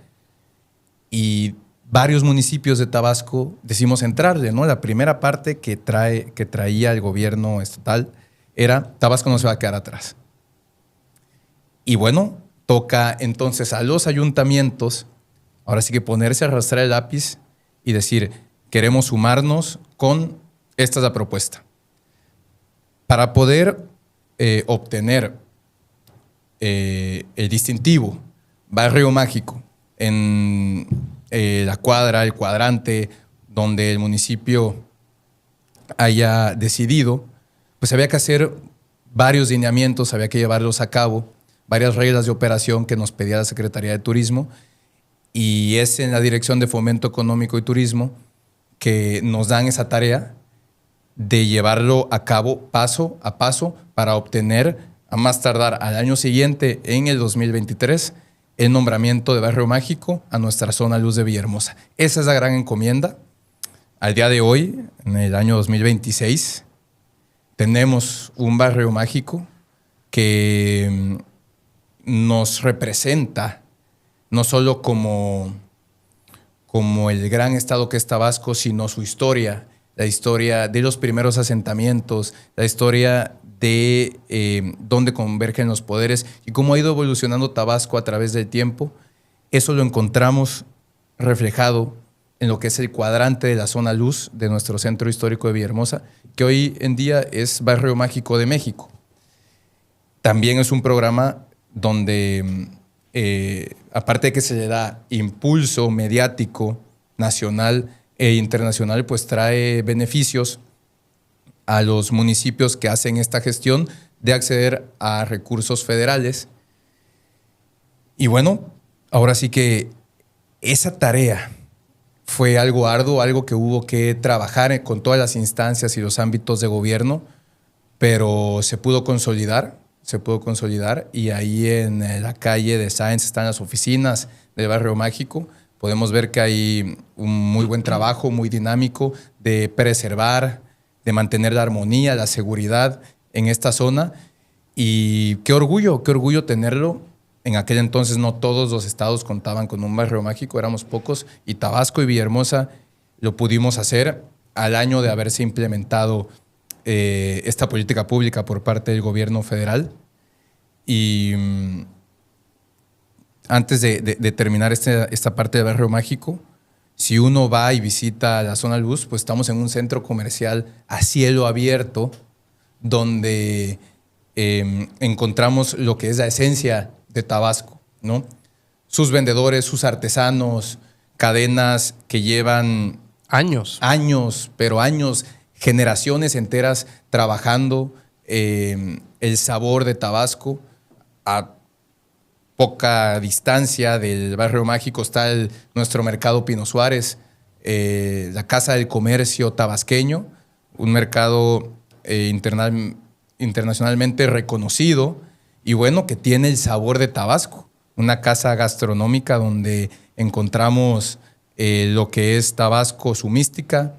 y varios municipios de Tabasco decimos entrarle, ¿no? La primera parte que traía el gobierno estatal era Tabasco no se va a quedar atrás. Y bueno, toca entonces a los ayuntamientos, ahora sí que ponerse a arrastrar el lápiz y decir, queremos sumarnos con esta es la propuesta. Para poder obtener el distintivo Barrio Mágico en la cuadra, el cuadrante donde el municipio haya decidido, pues había que hacer varios lineamientos, había que llevarlos a cabo, varias reglas de operación que nos pedía la Secretaría de Turismo, y es en la Dirección de Fomento Económico y Turismo que nos dan esa tarea de llevarlo a cabo paso a paso para obtener, a más tardar al año siguiente, en el 2023, el nombramiento de Barrio Mágico a nuestra zona luz de Villahermosa. Esa es la gran encomienda. Al día de hoy, en el año 2026, tenemos un barrio mágico que nos representa no solo como el gran estado que es Tabasco, sino su historia, la historia de los primeros asentamientos, la historia de dónde convergen los poderes y cómo ha ido evolucionando Tabasco a través del tiempo. Eso lo encontramos reflejado en lo que es el cuadrante de la zona luz de nuestro centro histórico de Villahermosa, que hoy en día es Barrio Mágico de México. También es un programa donde, aparte de que se le da impulso mediático nacional e internacional, pues trae beneficios a los municipios que hacen esta gestión de acceder a recursos federales. Y bueno, ahora sí que esa tarea fue algo arduo, algo que hubo que trabajar con todas las instancias y los ámbitos de gobierno, pero se pudo consolidar y ahí en la calle de Sáenz están las oficinas del Barrio Mágico. Podemos ver que hay un muy buen trabajo, muy dinámico de preservar, de mantener la armonía, la seguridad en esta zona. Y qué orgullo tenerlo. En aquel entonces no todos los estados contaban con un barrio mágico, éramos pocos, y Tabasco y Villahermosa lo pudimos hacer al año de haberse implementado esta política pública por parte del gobierno federal. Y antes de terminar esta parte del barrio mágico, si uno va y visita la zona luz, pues estamos en un centro comercial a cielo abierto donde encontramos lo que es la esencia de Tabasco, ¿no? Sus vendedores, sus artesanos, cadenas que llevan años, generaciones enteras trabajando el sabor de Tabasco. A poca distancia del Barrio Mágico está nuestro mercado Pino Suárez, la Casa del Comercio tabasqueño, un mercado internacionalmente reconocido y bueno, que tiene el sabor de Tabasco, una casa gastronómica donde encontramos lo que es Tabasco, su mística,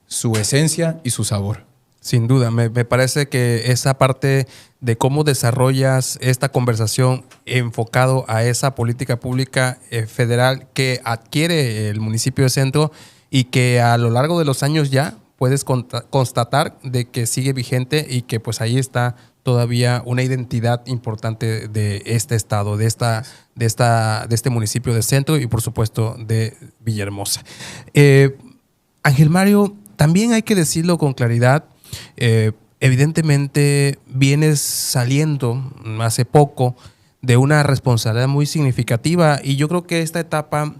su esencia y su sabor. Sin duda, me parece que esa parte de cómo desarrollas esta conversación enfocado a esa política pública federal que adquiere el municipio de Centro y que a lo largo de los años ya puedes constatar de que sigue vigente y que pues ahí está todavía una identidad importante de este estado, de este municipio de Centro y por supuesto de Villahermosa. Ángel Mario, también hay que decirlo con claridad, evidentemente vienes saliendo hace poco de una responsabilidad muy significativa y yo creo que esta etapa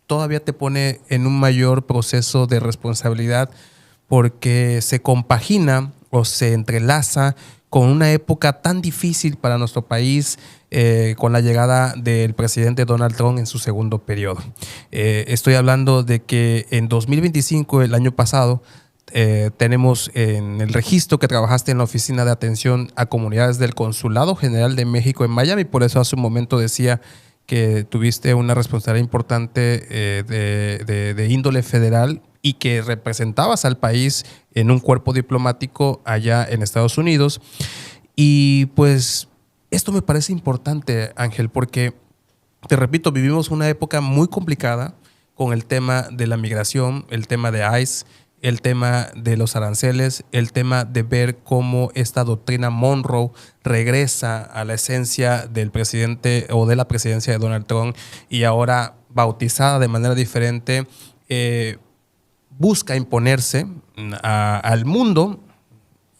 todavía te pone en un mayor proceso de responsabilidad porque se compagina o se entrelaza con una época tan difícil para nuestro país con la llegada del presidente Donald Trump en su segundo periodo. Estoy hablando de que en 2025, el año pasado, tenemos en el registro que trabajaste en la Oficina de Atención a Comunidades del Consulado General de México en Miami. Por eso hace un momento decía que tuviste una responsabilidad importante de índole federal y que representabas al país en un cuerpo diplomático allá en Estados Unidos. Y pues esto me parece importante, Ángel, porque, te repito, vivimos una época muy complicada con el tema de la migración, el tema de ICE, el tema de los aranceles, el tema de ver cómo esta doctrina Monroe regresa a la esencia del presidente o de la presidencia de Donald Trump y ahora bautizada de manera diferente, busca imponerse al mundo,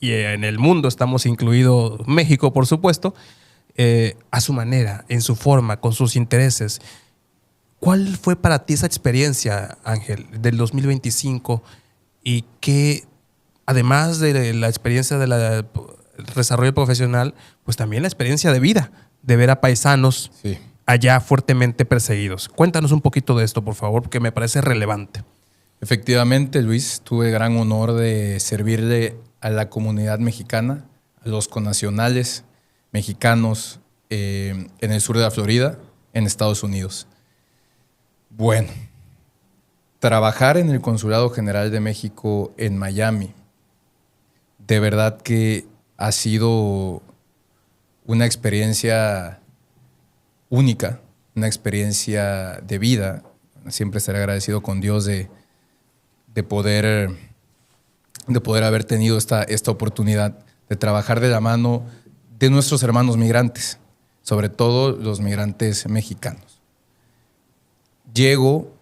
y en el mundo estamos incluido México, por supuesto, a su manera, en su forma, con sus intereses. ¿Cuál fue para ti esa experiencia, Ángel, del 2025? Y que, además de la experiencia del desarrollo profesional, pues también la experiencia de vida, de ver a paisanos allá fuertemente perseguidos. Cuéntanos un poquito de esto, por favor, porque me parece relevante. Efectivamente, Luis, tuve el gran honor de servirle a la comunidad mexicana, a los connacionales mexicanos en el sur de la Florida, en Estados Unidos. Bueno, trabajar en el Consulado General de México en Miami, de verdad que ha sido una experiencia única, una experiencia de vida. Siempre estaré agradecido con Dios de poder haber tenido esta oportunidad de trabajar de la mano de nuestros hermanos migrantes, sobre todo los migrantes mexicanos. Llego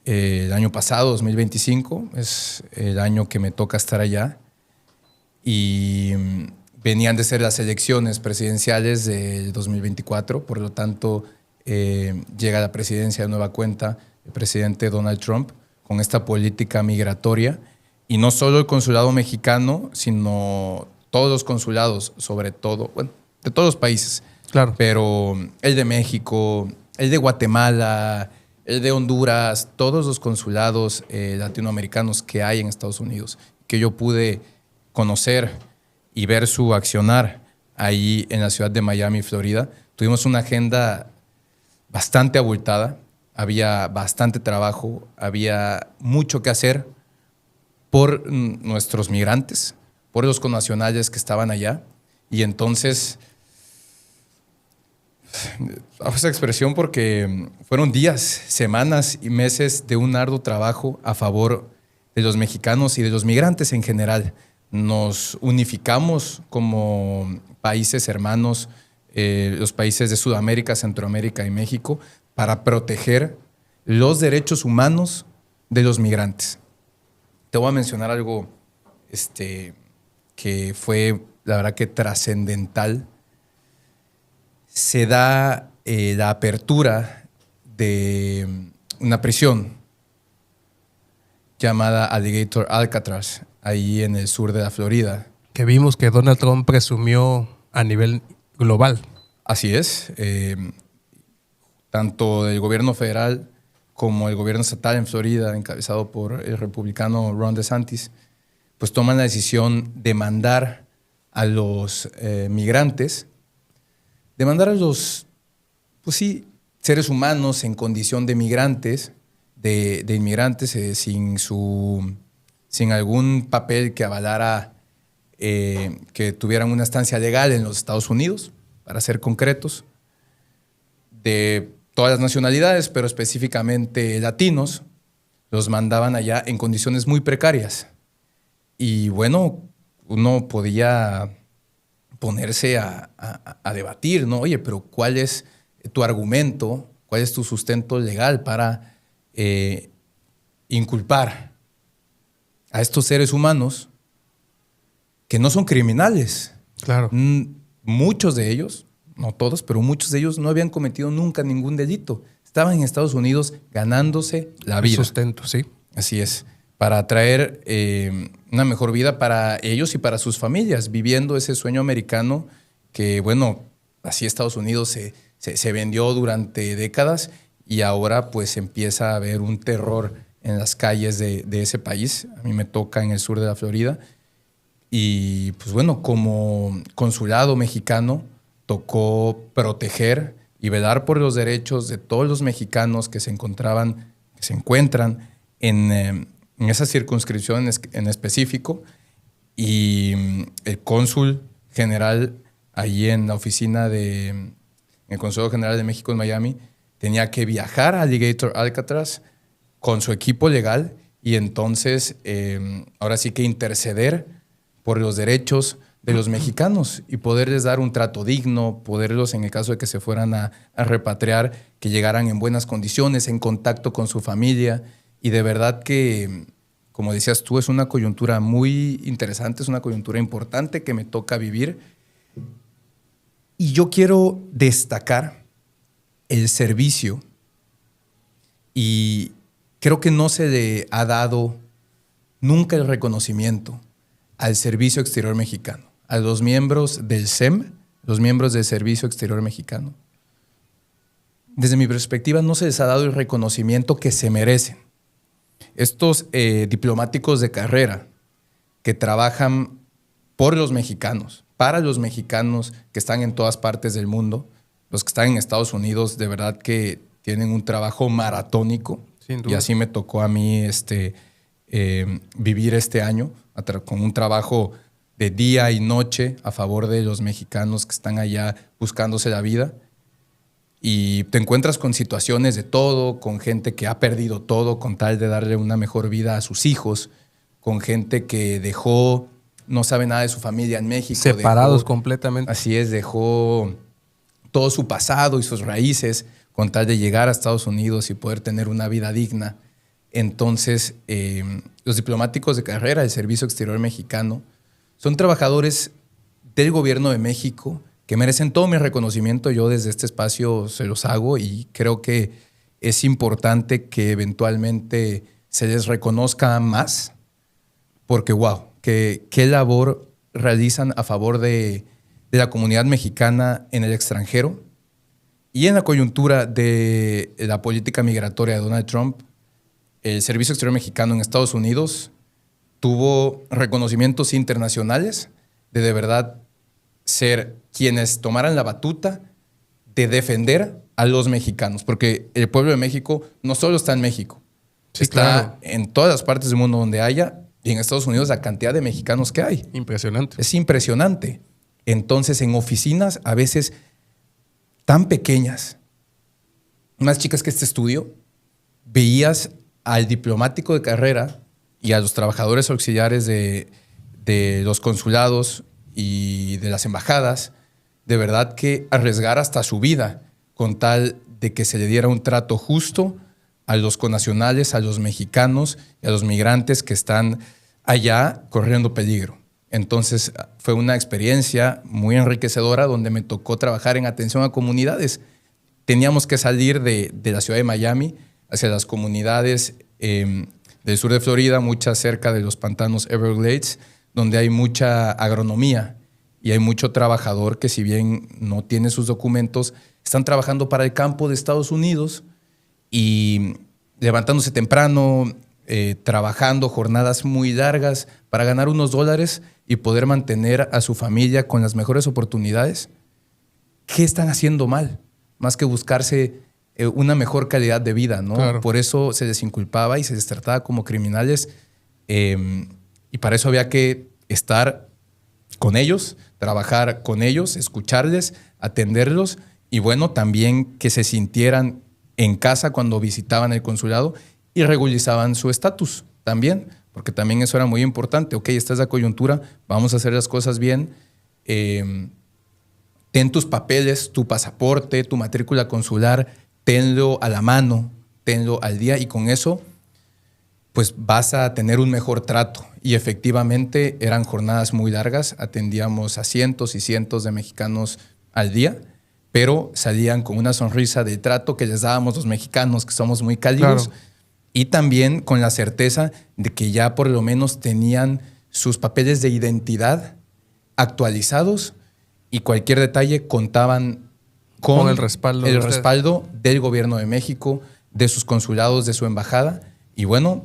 el año pasado, 2025, es el año que me toca estar allá, y venían de ser las elecciones presidenciales del 2024, por lo tanto llega a la presidencia de nueva cuenta el presidente Donald Trump con esta política migratoria, y no solo el consulado mexicano, sino todos los consulados, sobre todo, bueno, de todos los países, claro, pero el de México, el de Guatemala, el de Honduras, todos los consulados latinoamericanos que hay en Estados Unidos, que yo pude conocer y ver su accionar ahí en la ciudad de Miami, Florida. Tuvimos una agenda bastante abultada, había bastante trabajo, había mucho que hacer por nuestros migrantes, por los connacionales que estaban allá. Y entonces, hago esa expresión porque fueron días, semanas y meses de un arduo trabajo a favor de los mexicanos y de los migrantes en general. Nos unificamos como países hermanos, los países de Sudamérica, Centroamérica y México, para proteger los derechos humanos de los migrantes. Te voy a mencionar algo que fue, la verdad, que trascendental. Se da la apertura de una prisión llamada Alligator Alcatraz, ahí en el sur de la Florida. Que vimos que Donald Trump presumió a nivel global. Así es. Tanto el gobierno federal como el gobierno estatal en Florida, encabezado por el republicano Ron DeSantis, pues toman la decisión de mandar a los migrantes, de mandar a los, pues sí, seres humanos en condición de migrantes, de inmigrantes sin algún papel que avalara que tuvieran una estancia legal en los Estados Unidos, para ser concretos, de todas las nacionalidades, pero específicamente latinos, los mandaban allá en condiciones muy precarias. Y bueno, uno podía ponerse a debatir, ¿no? Oye, pero ¿cuál es tu argumento? ¿Cuál es tu sustento legal para inculpar a estos seres humanos que no son criminales? Claro. Muchos de ellos, no todos, pero muchos de ellos no habían cometido nunca ningún delito. Estaban en Estados Unidos ganándose la vida. El sustento, sí. Así es, para traer una mejor vida para ellos y para sus familias, viviendo ese sueño americano que, bueno, así Estados Unidos se vendió durante décadas y ahora pues empieza a haber un terror en las calles de ese país. A mí me toca en el sur de la Florida. Y pues bueno, como consulado mexicano, tocó proteger y velar por los derechos de todos los mexicanos que se encuentran en esa circunscripción en específico. Y el cónsul general allí en la oficina en el Consulado General de México en Miami tenía que viajar a Alligator Alcatraz con su equipo legal y entonces ahora sí que interceder por los derechos de los mexicanos y poderles dar un trato digno, poderlos, en el caso de que se fueran a repatriar, que llegaran en buenas condiciones, en contacto con su familia. Y de verdad que, como decías tú, es una coyuntura muy interesante, es una coyuntura importante que me toca vivir. Y yo quiero destacar el servicio, y creo que no se le ha dado nunca el reconocimiento al Servicio Exterior Mexicano, a los miembros del SEM, los miembros del Servicio Exterior Mexicano. Desde mi perspectiva, no se les ha dado el reconocimiento que se merecen. Estos diplomáticos de carrera que trabajan por los mexicanos, para los mexicanos que están en todas partes del mundo, los que están en Estados Unidos, de verdad que tienen un trabajo maratónico. Sin duda. Y así me tocó a mí vivir este año con un trabajo de día y noche a favor de los mexicanos que están allá buscándose la vida. Y te encuentras con situaciones de todo, con gente que ha perdido todo con tal de darle una mejor vida a sus hijos, con gente que no sabe nada de su familia en México. Separados completamente. Así es, dejó todo su pasado y sus raíces con tal de llegar a Estados Unidos y poder tener una vida digna. Entonces, los diplomáticos de carrera del Servicio Exterior Mexicano son trabajadores del gobierno de México que merecen todo mi reconocimiento. Yo desde este espacio se los hago y creo que es importante que eventualmente se les reconozca más porque, wow, qué labor realizan a favor de la comunidad mexicana en el extranjero. Y en la coyuntura de la política migratoria de Donald Trump, el Servicio Exterior Mexicano en Estados Unidos tuvo reconocimientos internacionales de verdad ser quienes tomaran la batuta de defender a los mexicanos, porque el pueblo de México no solo está en México, sí, está claro, en todas las partes del mundo donde haya, y en Estados Unidos la cantidad de mexicanos que hay. Impresionante. Es impresionante. Entonces, en oficinas a veces tan pequeñas, más chicas que este estudio, veías al diplomático de carrera y a los trabajadores auxiliares de los consulados y de las embajadas, de verdad que arriesgar hasta su vida con tal de que se le diera un trato justo a los connacionales, a los mexicanos y a los migrantes que están allá corriendo peligro. Entonces fue una experiencia muy enriquecedora donde me tocó trabajar en atención a comunidades. Teníamos que salir de la ciudad de Miami hacia las comunidades del sur de Florida, muchas cerca de los pantanos Everglades, donde hay mucha agronomía y hay mucho trabajador que, si bien no tiene sus documentos, están trabajando para el campo de Estados Unidos y levantándose temprano, trabajando jornadas muy largas para ganar unos dólares y poder mantener a su familia con las mejores oportunidades. ¿Qué están haciendo mal? Más que buscarse una mejor calidad de vida, ¿no? Claro. Por eso se les inculpaba y se les trataba como criminales, y para eso había que estar con ellos, trabajar con ellos, escucharles, atenderlos y bueno, también que se sintieran en casa cuando visitaban el consulado y regularizaban su estatus también, porque también eso era muy importante. Ok, esta es la coyuntura, vamos a hacer las cosas bien. Ten tus papeles, tu pasaporte, tu matrícula consular, tenlo a la mano, tenlo al día y con eso pues vas a tener un mejor trato. Y efectivamente eran jornadas muy largas, atendíamos a cientos y cientos de mexicanos al día, pero salían con una sonrisa de trato que les dábamos los mexicanos, que somos muy cálidos, Claro. y también con la certeza de que ya por lo menos tenían sus papeles de identidad actualizados y cualquier detalle contaban con el respaldo de ustedes. respaldo del gobierno de México, de sus consulados, de su embajada. Y bueno,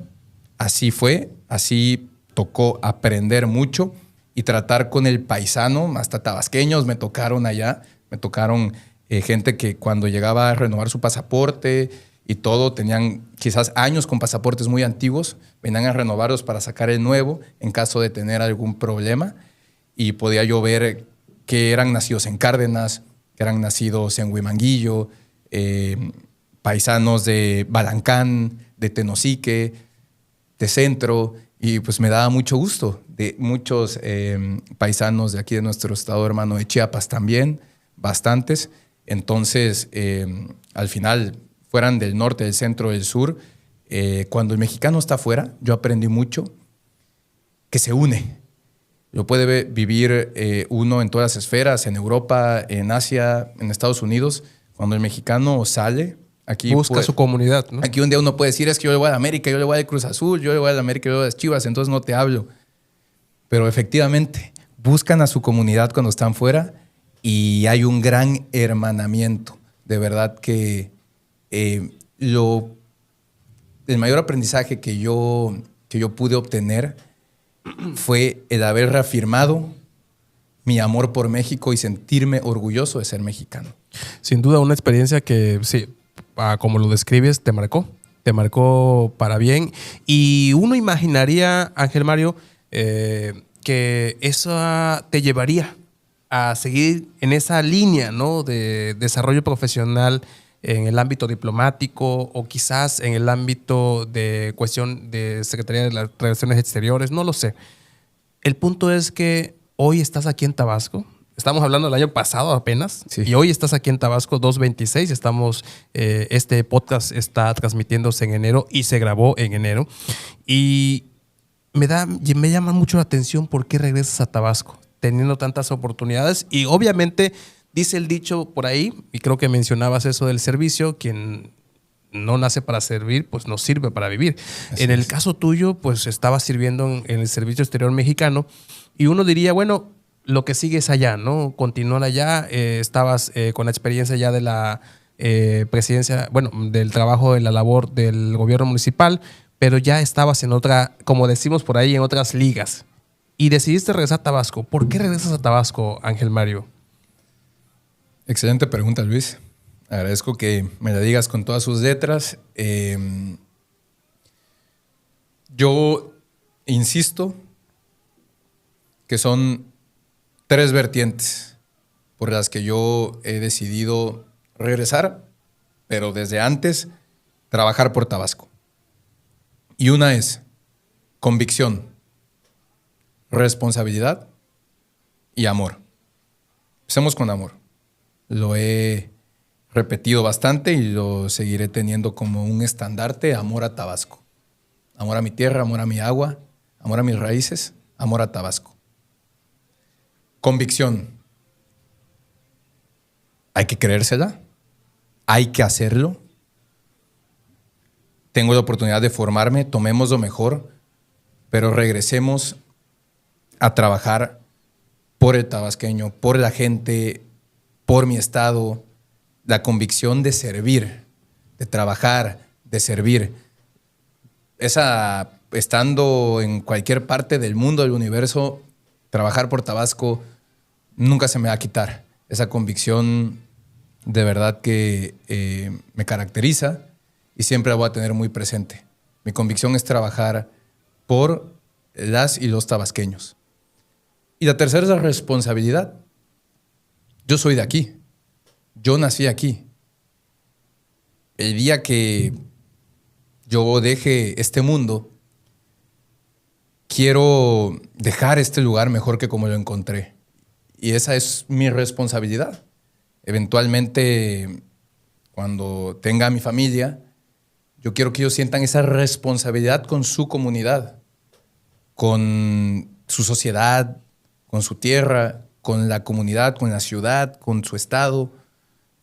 así fue, así tocó aprender mucho y tratar con el paisano, hasta tabasqueños me tocaron allá, me tocaron gente que cuando llegaba a renovar su pasaporte y todo, tenían quizás años con pasaportes muy antiguos, venían a renovarlos para sacar el nuevo en caso de tener algún problema y podía yo ver que eran nacidos en Cárdenas, que eran nacidos en Huimanguillo, paisanos de Balancán, de Tenosique, de Centro, y pues me daba mucho gusto de muchos paisanos de aquí de nuestro estado hermano de Chiapas también, bastantes. Entonces, al final, fueran del norte, del centro, del sur, cuando el mexicano está afuera, yo aprendí mucho que se une. Lo puede vivir uno en todas las esferas, en Europa, en Asia, en Estados Unidos. Cuando el mexicano sale, aquí busca su comunidad, ¿no? Aquí un día uno puede decir, es que yo le voy a la América, yo le voy al Cruz Azul, yo le voy a la América, yo le voy a las Chivas, entonces no te hablo. Pero efectivamente, buscan a su comunidad cuando están fuera y hay un gran hermanamiento. De verdad que el mayor aprendizaje que yo pude obtener fue el haber reafirmado mi amor por México y sentirme orgulloso de ser mexicano. Sin duda una experiencia que, sí, como lo describes, te marcó para bien. Y uno imaginaría, Ángel Mario, que eso te llevaría a seguir en esa línea, ¿no?, de desarrollo profesional en el ámbito diplomático o quizás en el ámbito de cuestión de Secretaría de las Relaciones Exteriores, no lo sé. El punto es que hoy estás aquí en Tabasco. Estamos hablando del año pasado apenas, sí. Y hoy estás aquí en Tabasco 226. Estamos, este podcast está transmitiéndose en enero y se grabó en enero. Y me llama mucho la atención por qué regresas a Tabasco, teniendo tantas oportunidades. Y obviamente dice el dicho por ahí, y creo que mencionabas eso del servicio, quien no nace para servir, pues no sirve para vivir. En el caso tuyo, pues estabas sirviendo en el Servicio Exterior Mexicano y uno diría, bueno, lo que sigue es allá, ¿no? Continuar allá, estabas con la experiencia ya de la presidencia, bueno, del trabajo, de la labor del gobierno municipal, pero ya estabas en otra, como decimos por ahí, en otras ligas. Y decidiste regresar a Tabasco. ¿Por qué regresas a Tabasco, Ángel Mario? Excelente pregunta, Luis. Agradezco que me la digas con todas sus letras. Yo insisto que son 3 vertientes por las que yo he decidido regresar, pero desde antes trabajar por Tabasco. Y una es convicción, responsabilidad y amor. Empecemos con amor. Lo he repetido bastante y lo seguiré teniendo como un estandarte: amor a Tabasco. Amor a mi tierra, amor a mi agua, amor a mis raíces, amor a Tabasco. Convicción. Hay que creérsela, hay que hacerlo. Tengo la oportunidad de formarme, tomemos lo mejor, pero regresemos a trabajar por el tabasqueño, por la gente, por mi estado. La convicción de servir, de trabajar, de servir. estando en cualquier parte del mundo, del universo, trabajar por Tabasco nunca se me va a quitar. Esa convicción de verdad que me caracteriza y siempre la voy a tener muy presente. Mi convicción es trabajar por las y los tabasqueños. Y la tercera es la responsabilidad. Yo soy de aquí. Yo nací aquí. El día que yo deje este mundo, quiero dejar este lugar mejor que como lo encontré. Y esa es mi responsabilidad. Eventualmente, cuando tenga mi familia, yo quiero que ellos sientan esa responsabilidad con su comunidad, con su sociedad, con su tierra, con la comunidad, con la ciudad, con su estado.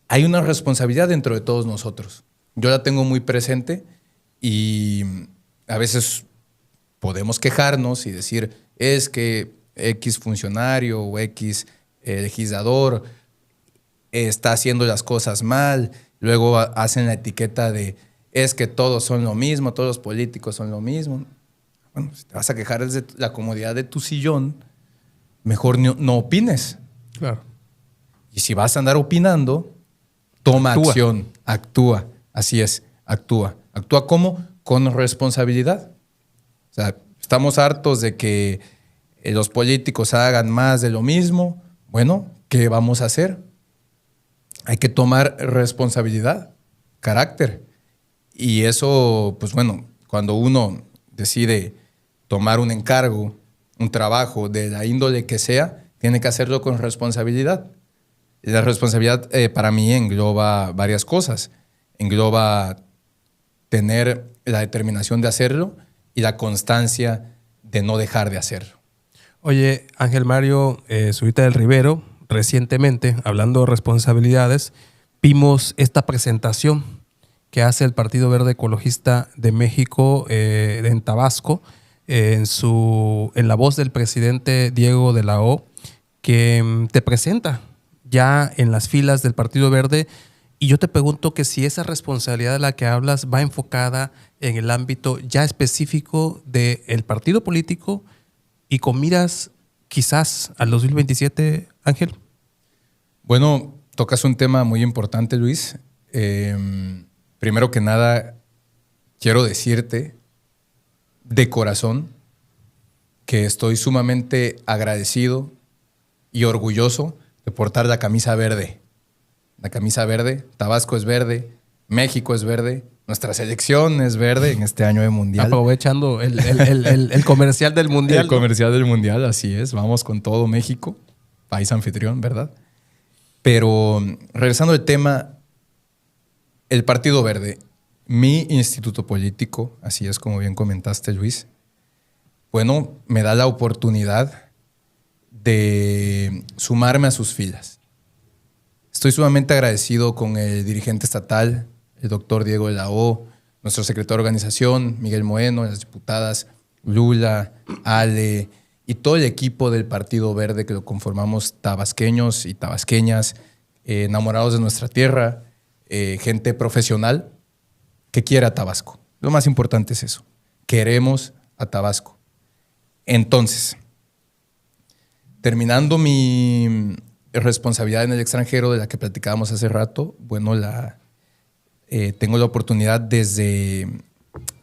Hay una responsabilidad dentro de todos nosotros. Yo la tengo muy presente y a veces podemos quejarnos y decir, es que X funcionario o X legislador está haciendo las cosas mal. Luego hacen la etiqueta de, es que todos son lo mismo, todos los políticos son lo mismo. Bueno, si te vas a quejar desde la comodidad de tu sillón, mejor no opines. Claro. Y si vas a andar opinando, toma acción, actúa. Así es, actúa. ¿Actúa cómo? Con responsabilidad. O sea, estamos hartos de que los políticos hagan más de lo mismo. Bueno, ¿qué vamos a hacer? Hay que tomar responsabilidad, carácter. Y eso, pues bueno, cuando uno decide tomar un encargo, un trabajo de la índole que sea, tiene que hacerlo con responsabilidad. Y la responsabilidad para mí engloba varias cosas. Engloba tener la determinación de hacerlo y la constancia de no dejar de hacerlo. Oye, Ángel Mario Zurita del Rivero, recientemente, hablando de responsabilidades, vimos esta presentación que hace el Partido Verde Ecologista de México en Tabasco, en la voz del presidente Diego de la O, que te presenta ya en las filas del Partido Verde. Y yo te pregunto que si esa responsabilidad de la que hablas va enfocada en el ámbito ya específico del partido político y con miras quizás al 2027, Ángel. Bueno, tocas un tema muy importante, Luis. Primero que nada, quiero decirte de corazón que estoy sumamente agradecido y orgulloso de portar la camisa verde. La camisa verde, Tabasco es verde, México es verde, nuestra selección es verde en este año de Mundial. Aprovechando el comercial del Mundial. El comercial del Mundial, así es. Vamos con todo México, país anfitrión, ¿verdad? Pero regresando al tema, el Partido Verde, mi instituto político, así es como bien comentaste, Luis, bueno, me da la oportunidad de sumarme a sus filas. Estoy sumamente agradecido con el dirigente estatal, el doctor Diego de la O, nuestro secretario de organización, Miguel Moeno, las diputadas Lula, Ale y todo el equipo del Partido Verde que lo conformamos tabasqueños y tabasqueñas, enamorados de nuestra tierra, gente profesional que quiere a Tabasco. Lo más importante es eso. Queremos a Tabasco. Entonces, terminando mi responsabilidad en el extranjero de la que platicábamos hace rato, bueno, tengo la oportunidad desde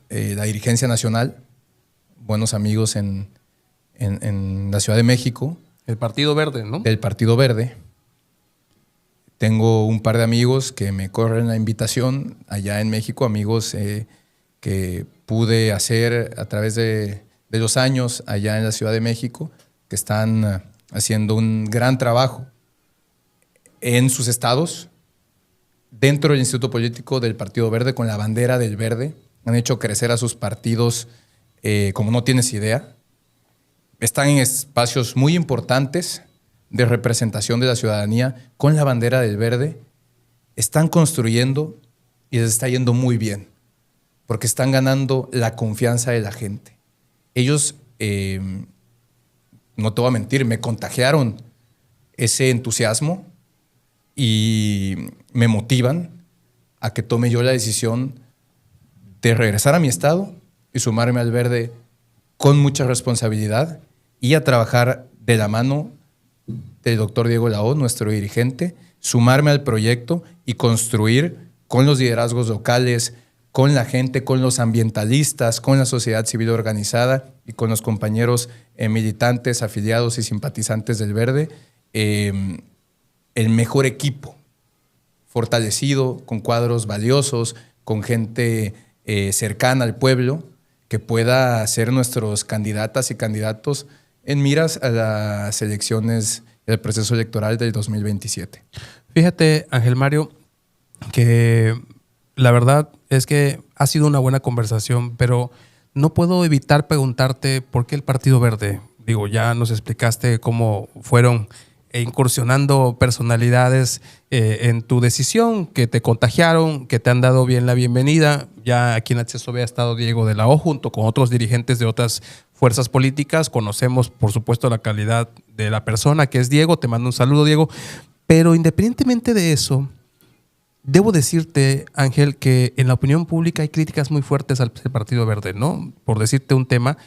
la dirigencia nacional, buenos amigos en la Ciudad de México. El Partido Verde, ¿no? El Partido Verde. Tengo un par de amigos que me corren la invitación allá en México, amigos que pude hacer a través de los años allá en la Ciudad de México, que están haciendo un gran trabajo en sus estados, dentro del Instituto Político del Partido Verde, con la bandera del verde. Han hecho crecer a sus partidos como no tienes idea. Están en espacios muy importantes de representación de la ciudadanía con la bandera del verde. Están construyendo y les está yendo muy bien, porque están ganando la confianza de la gente. Ellos, no te voy a mentir, me contagiaron ese entusiasmo y me motivan a que tome yo la decisión de regresar a mi estado y sumarme al Verde con mucha responsabilidad y a trabajar de la mano del doctor Diego Lao, nuestro dirigente, sumarme al proyecto y construir con los liderazgos locales, con la gente, con los ambientalistas, con la sociedad civil organizada y con los compañeros militantes, afiliados y simpatizantes del Verde, el mejor equipo, fortalecido, con cuadros valiosos, con gente cercana al pueblo, que pueda ser nuestros candidatas y candidatos en miras a las elecciones del proceso electoral del 2027. Fíjate, Ángel Mario, que la verdad es que ha sido una buena conversación, pero no puedo evitar preguntarte por qué el Partido Verde. Digo, ya nos explicaste cómo fueron incursionando personalidades en tu decisión, que te contagiaron, que te han dado bien la bienvenida. Ya aquí en Acceso B ha estado Diego de la O junto con otros dirigentes de otras fuerzas políticas. Conocemos, por supuesto, la calidad de la persona que es Diego. Te mando un saludo, Diego. Pero independientemente de eso, debo decirte, Ángel, que en la opinión pública hay críticas muy fuertes al Partido Verde, ¿no? Por decirte un tema,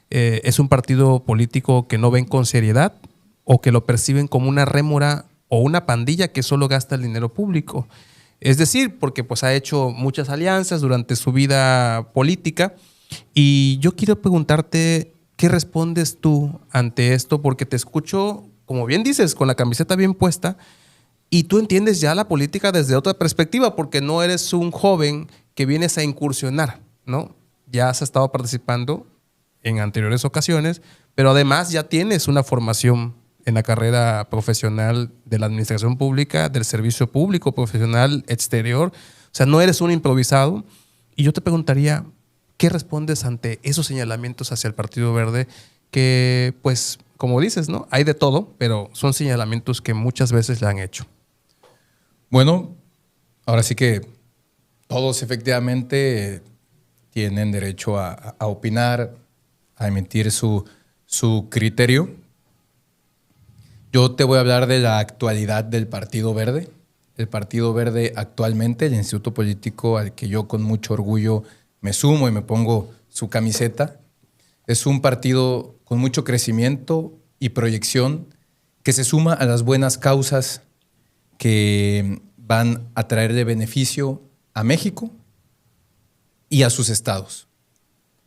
es un partido político que no ven con seriedad o que lo perciben como una rémora o una pandilla que solo gasta el dinero público. Es decir, porque pues ha hecho muchas alianzas durante su vida política. Y yo quiero preguntarte, ¿qué respondes tú ante esto? Porque te escucho, como bien dices, con la camiseta bien puesta, y tú entiendes ya la política desde otra perspectiva, porque no eres un joven que vienes a incursionar, ¿no? Ya has estado participando en anteriores ocasiones, pero además ya tienes una formación en la carrera profesional de la administración pública, del servicio público profesional exterior. O sea, no eres un improvisado. Y yo te preguntaría, ¿qué respondes ante esos señalamientos hacia el Partido Verde? Que, pues, como dices, ¿no? Hay de todo, pero son señalamientos que muchas veces le han hecho. Bueno, ahora sí que todos efectivamente tienen derecho a opinar, a emitir su criterio. Yo te voy a hablar de la actualidad del Partido Verde. El Partido Verde actualmente, el instituto político al que yo con mucho orgullo me sumo y me pongo su camiseta, es un partido con mucho crecimiento y proyección que se suma a las buenas causas que van a traerle beneficio a México y a sus estados.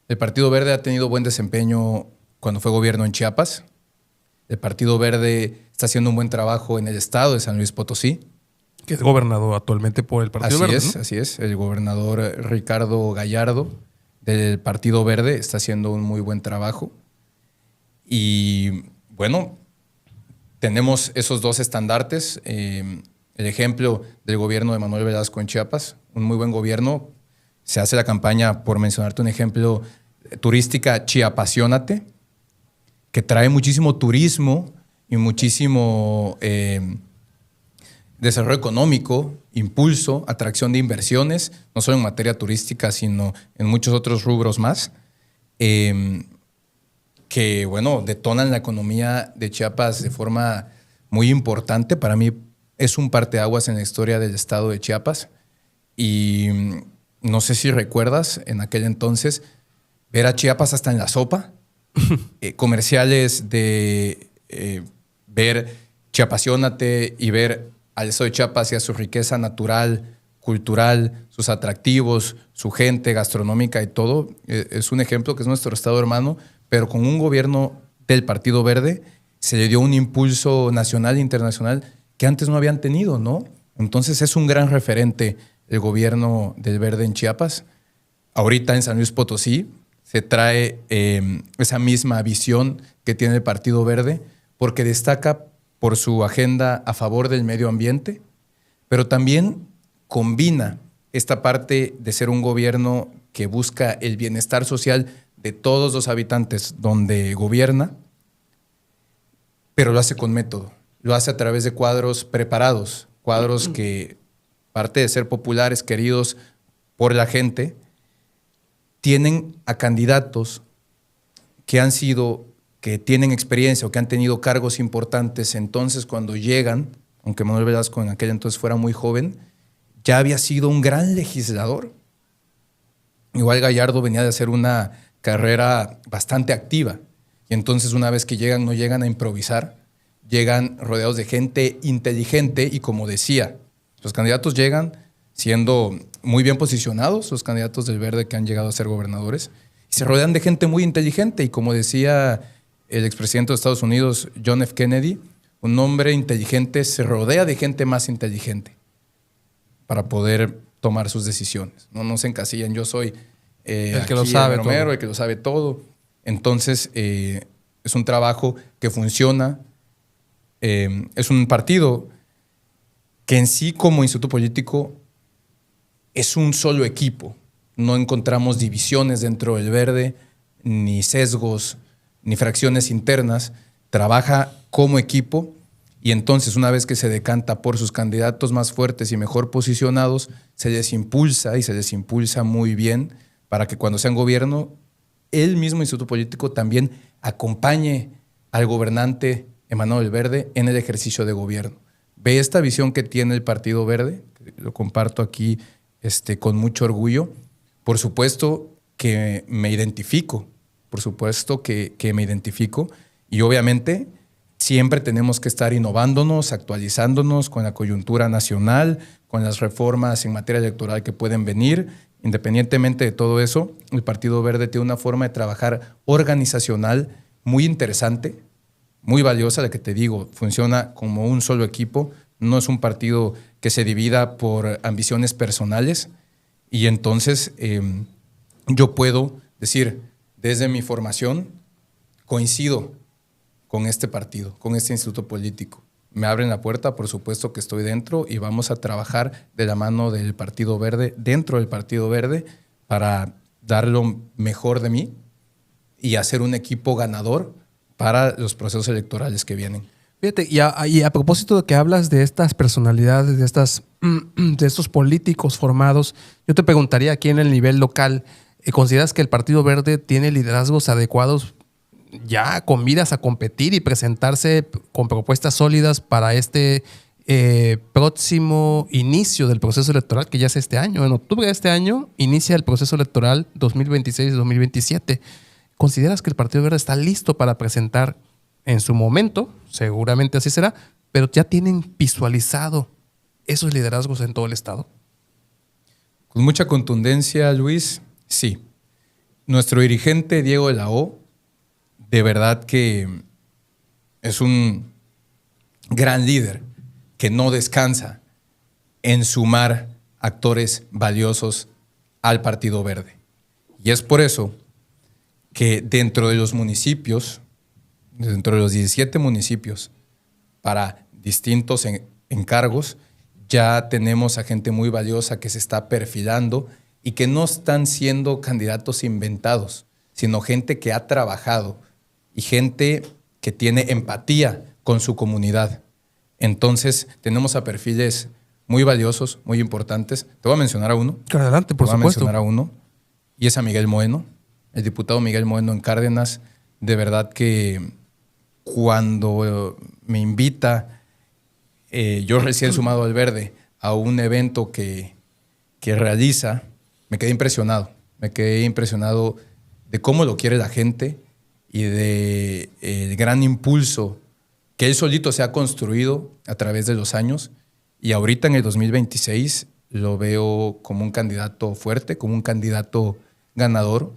El Partido Verde ha tenido buen desempeño cuando fue gobierno en Chiapas. El Partido Verde está haciendo un buen trabajo en el estado de San Luis Potosí. Que es gobernado actualmente por el Partido Verde, ¿no? Así es. El gobernador Ricardo Gallardo del Partido Verde está haciendo un muy buen trabajo. Y bueno, tenemos esos dos estandartes. El ejemplo del gobierno de Manuel Velasco en Chiapas, un muy buen gobierno. Se hace la campaña, por mencionarte un ejemplo, turística Chiapasionate, que trae muchísimo turismo y muchísimo desarrollo económico, impulso, atracción de inversiones, no solo en materia turística, sino en muchos otros rubros más, que, bueno, detonan la economía de Chiapas de forma muy importante. Para mí es un parteaguas en la historia del estado de Chiapas. Y no sé si recuerdas, en aquel entonces, ver a Chiapas hasta en la sopa, comerciales de ver Chiapasionate y ver al estado de Chiapas y a su riqueza natural, cultural, sus atractivos, su gente gastronómica y todo. Es un ejemplo que es nuestro estado hermano, pero con un gobierno del Partido Verde se le dio un impulso nacional e internacional que antes no habían tenido, ¿no? Entonces es un gran referente el gobierno del Verde en Chiapas. Ahorita en San Luis Potosí se trae esa misma visión que tiene el Partido Verde, porque destaca por su agenda a favor del medio ambiente, pero también combina esta parte de ser un gobierno que busca el bienestar social de todos los habitantes donde gobierna, pero lo hace con método, lo hace a través de cuadros preparados, cuadros que, aparte de ser populares, queridos por la gente, tienen a candidatos que tienen experiencia o que han tenido cargos importantes. Entonces, cuando llegan, aunque Manuel Velasco en aquel entonces fuera muy joven, ya había sido un gran legislador. igual Gallardo venía de hacer una carrera bastante activa. Y entonces una vez que llegan, no llegan a improvisar, llegan rodeados de gente inteligente y como decía, los candidatos llegan siendo muy bien posicionados, los candidatos del Verde que han llegado a ser gobernadores, y se rodean de gente muy inteligente y como decía el expresidente de Estados Unidos, John F. Kennedy, un hombre inteligente se rodea de gente más inteligente para poder tomar sus decisiones. No se encasillan, yo soy el que lo sabe el Romero, todo. el que lo sabe todo. Entonces, es un trabajo que funciona. Es un partido que en sí, como instituto político, es un solo equipo. No encontramos divisiones dentro del Verde, ni sesgos, ni fracciones internas. Trabaja como equipo y entonces, una vez que se decanta por sus candidatos más fuertes y mejor posicionados, se les impulsa y se les impulsa muy bien para que cuando sean gobierno, el mismo instituto político también acompañe al gobernante emanado del Verde en el ejercicio de gobierno. Ve esta visión que tiene el Partido Verde, lo comparto aquí con mucho orgullo. Por supuesto que me identifico, y obviamente siempre tenemos que estar innovándonos, actualizándonos con la coyuntura nacional, con las reformas en materia electoral que pueden venir. Independientemente de todo eso, el Partido Verde tiene una forma de trabajar organizacional muy interesante, muy valiosa, la que te digo, funciona como un solo equipo, no es un partido que se divida por ambiciones personales y entonces yo puedo decir, desde mi formación, coincido con este partido, con este instituto político. Me abren la puerta, por supuesto que estoy dentro y vamos a trabajar de la mano del Partido Verde, dentro del Partido Verde, para dar lo mejor de mí y hacer un equipo ganador para los procesos electorales que vienen. Fíjate, y a propósito de que hablas de estas personalidades, de estos políticos formados, yo te preguntaría aquí en el nivel local, ¿consideras que el Partido Verde tiene liderazgos adecuados ya con miras a competir y presentarse con propuestas sólidas para este próximo inicio del proceso electoral que ya es este año? En octubre de este año inicia el proceso electoral 2026-2027. ¿Consideras que el Partido Verde está listo para presentar en su momento? Seguramente así será, pero ya tienen visualizado esos liderazgos en todo el estado. Con mucha contundencia, Luis, sí. Nuestro dirigente Diego de la O, de verdad que es un gran líder que no descansa en sumar actores valiosos al Partido Verde. Y es por eso que dentro de los municipios, dentro de los 17 municipios, para distintos encargos, ya tenemos a gente muy valiosa que se está perfilando y que no están siendo candidatos inventados, sino gente que ha trabajado y gente que tiene empatía con su comunidad. Entonces, tenemos a perfiles muy valiosos, muy importantes. Te voy a mencionar a uno. Adelante, por supuesto. Te voy a mencionar a uno, y es a Miguel Moeno, el diputado Miguel Moeno en Cárdenas. De verdad que cuando me invita, yo recién sumado al Verde, a un evento que realiza, me quedé impresionado. Me quedé impresionado de cómo lo quiere la gente y de el gran impulso que él solito se ha construido a través de los años. Y ahorita en el 2026 lo veo como un candidato fuerte, como un candidato ganador,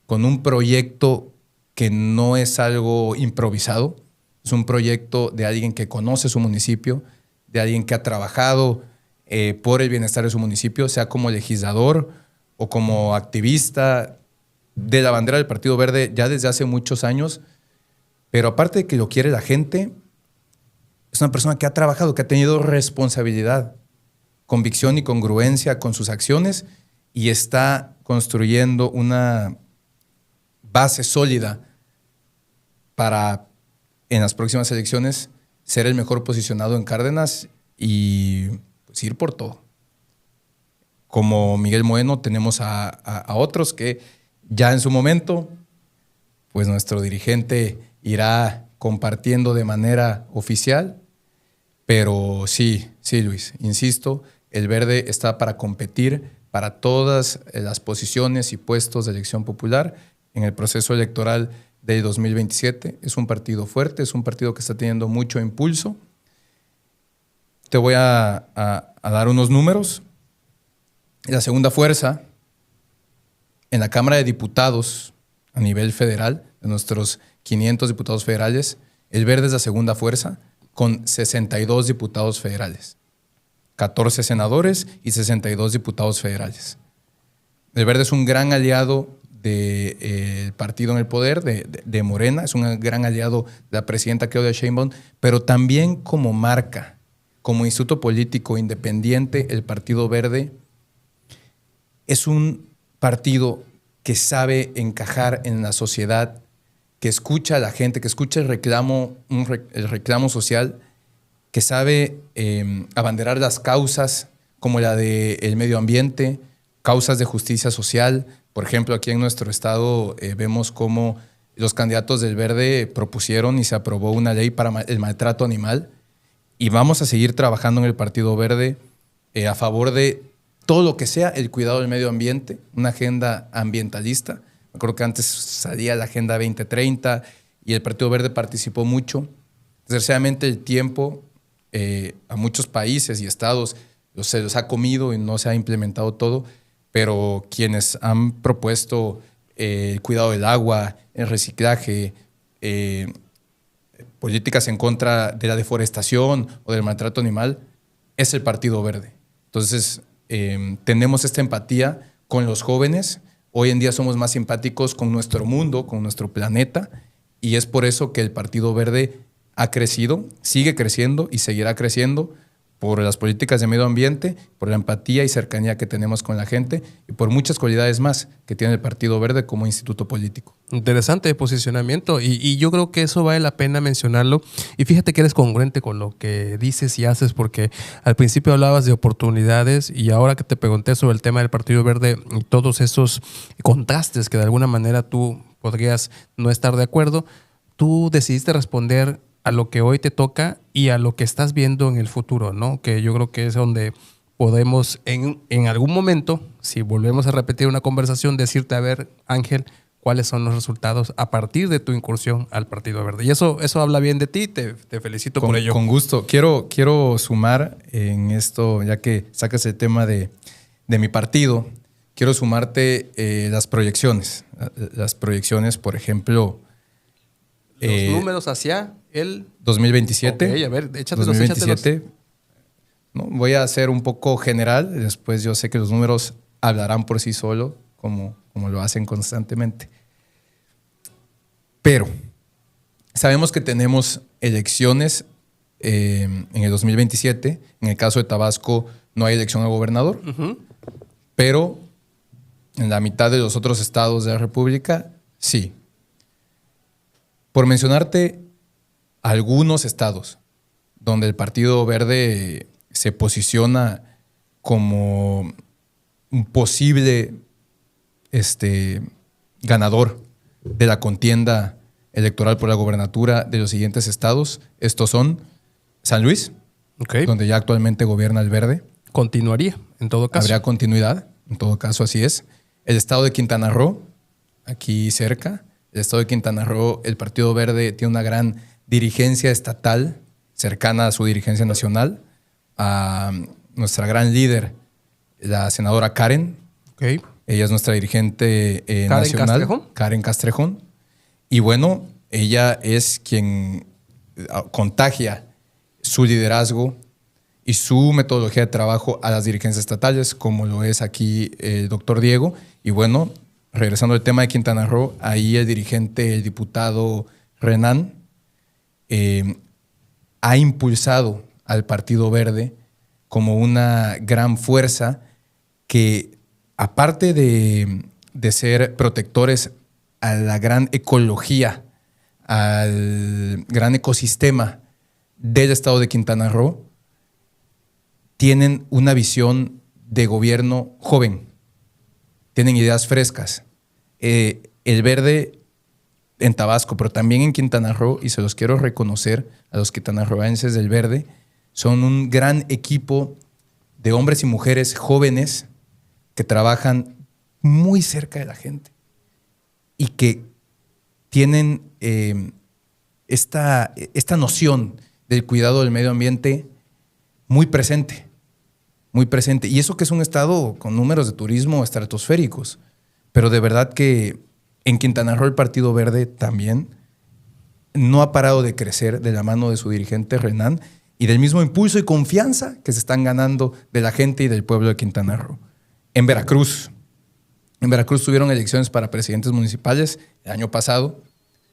con un proyecto que no es algo improvisado, es un proyecto de alguien que conoce su municipio, de alguien que ha trabajado por el bienestar de su municipio, sea como legislador o como activista de la bandera del Partido Verde ya desde hace muchos años. Pero aparte de que lo quiere la gente, es una persona que ha trabajado, que ha tenido responsabilidad, convicción y congruencia con sus acciones y está construyendo una base sólida para en las próximas elecciones ser el mejor posicionado en Cárdenas y pues, ir por todo. Como Miguel Moeno, tenemos a otros que ya en su momento, pues nuestro dirigente irá compartiendo de manera oficial. Pero sí, Luis, insisto, el Verde está para competir para todas las posiciones y puestos de elección popular en el proceso electoral de 2027. Es un partido fuerte, es un partido que está teniendo mucho impulso. Te voy a dar unos números. La segunda fuerza en la Cámara de Diputados a nivel federal, de nuestros 500 diputados federales, el Verde es la segunda fuerza con 62 diputados federales, 14 senadores y 62 diputados federales. El Verde es un gran aliado del partido en el poder, de Morena, es un gran aliado de la presidenta Claudia Sheinbaum, pero también como marca, como instituto político independiente, el Partido Verde es un partido que sabe encajar en la sociedad, que escucha a la gente, que escucha el reclamo social, que sabe abanderar las causas como la del medio ambiente, causas de justicia social. Por ejemplo, aquí en nuestro estado vemos cómo los candidatos del Verde propusieron y se aprobó una ley para el maltrato animal, y vamos a seguir trabajando en el Partido Verde a favor de todo lo que sea el cuidado del medio ambiente, una agenda ambientalista. Me acuerdo que antes salía la Agenda 2030 y el Partido Verde participó mucho. Desgraciadamente el tiempo a muchos países y estados se los ha comido y no se ha implementado todo, pero quienes han propuesto el cuidado del agua, el reciclaje, políticas en contra de la deforestación o del maltrato animal, es el Partido Verde. Entonces, tenemos esta empatía con los jóvenes. Hoy en día somos más simpáticos con nuestro mundo, con nuestro planeta, y es por eso que el Partido Verde ha crecido, sigue creciendo y seguirá creciendo por las políticas de medio ambiente, por la empatía y cercanía que tenemos con la gente y por muchas cualidades más que tiene el Partido Verde como instituto político. Interesante posicionamiento y yo creo que eso vale la pena mencionarlo. Y fíjate que eres congruente con lo que dices y haces, porque al principio hablabas de oportunidades y ahora que te pregunté sobre el tema del Partido Verde y todos esos contrastes que de alguna manera tú podrías no estar de acuerdo, tú decidiste responder a lo que hoy te toca y a lo que estás viendo en el futuro, ¿no? Que yo creo que es donde podemos en algún momento, si volvemos a repetir una conversación, decirte, a ver, Ángel, cuáles son los resultados a partir de tu incursión al Partido Verde. Y eso habla bien de ti, te felicito por ello. Con gusto. Quiero sumar en esto, ya que sacas el tema de mi partido, quiero sumarte las proyecciones. Las proyecciones, por ejemplo... Los números hacia el 2027. Ok, a ver, échatelos. 2027. ¿No? Voy a hacer un poco general. Después yo sé que los números hablarán por sí solo, como lo hacen constantemente. Pero sabemos que tenemos elecciones en el 2027. En el caso de Tabasco no hay elección a gobernador. Pero en la mitad de los otros estados de la República, sí. Por mencionarte algunos estados donde el Partido Verde se posiciona como un posible ganador de la contienda electoral por la gobernatura de los siguientes estados. Estos son San Luis, donde ya actualmente gobierna el Verde. Continuaría, en todo caso. Habría continuidad, en todo caso así es. El estado de Quintana Roo, aquí cerca. El estado de Quintana Roo, el Partido Verde tiene una gran dirigencia estatal, cercana a su dirigencia nacional, a nuestra gran líder, la senadora Karen. Ella es nuestra dirigente nacional. ¿Castrejón? Karen Castrejón. Y bueno, ella es quien contagia su liderazgo y su metodología de trabajo a las dirigencias estatales, como lo es aquí el doctor Diego. Y bueno, regresando al tema de Quintana Roo, ahí el dirigente, el diputado Renan, ha impulsado al Partido Verde como una gran fuerza que, aparte de ser protectores a la gran ecología, al gran ecosistema del estado de Quintana Roo, tienen una visión de gobierno joven. Tienen ideas frescas. El Verde en Tabasco, pero también en Quintana Roo, y se los quiero reconocer a los quintanarroenses del Verde, son un gran equipo de hombres y mujeres jóvenes que trabajan muy cerca de la gente y que tienen esta noción del cuidado del medio ambiente muy presente, muy presente. Y eso que es un estado con números de turismo estratosféricos, pero de verdad que en Quintana Roo el Partido Verde también no ha parado de crecer de la mano de su dirigente Renan y del mismo impulso y confianza que se están ganando de la gente y del pueblo de Quintana Roo. En Veracruz tuvieron elecciones para presidentes municipales el año pasado.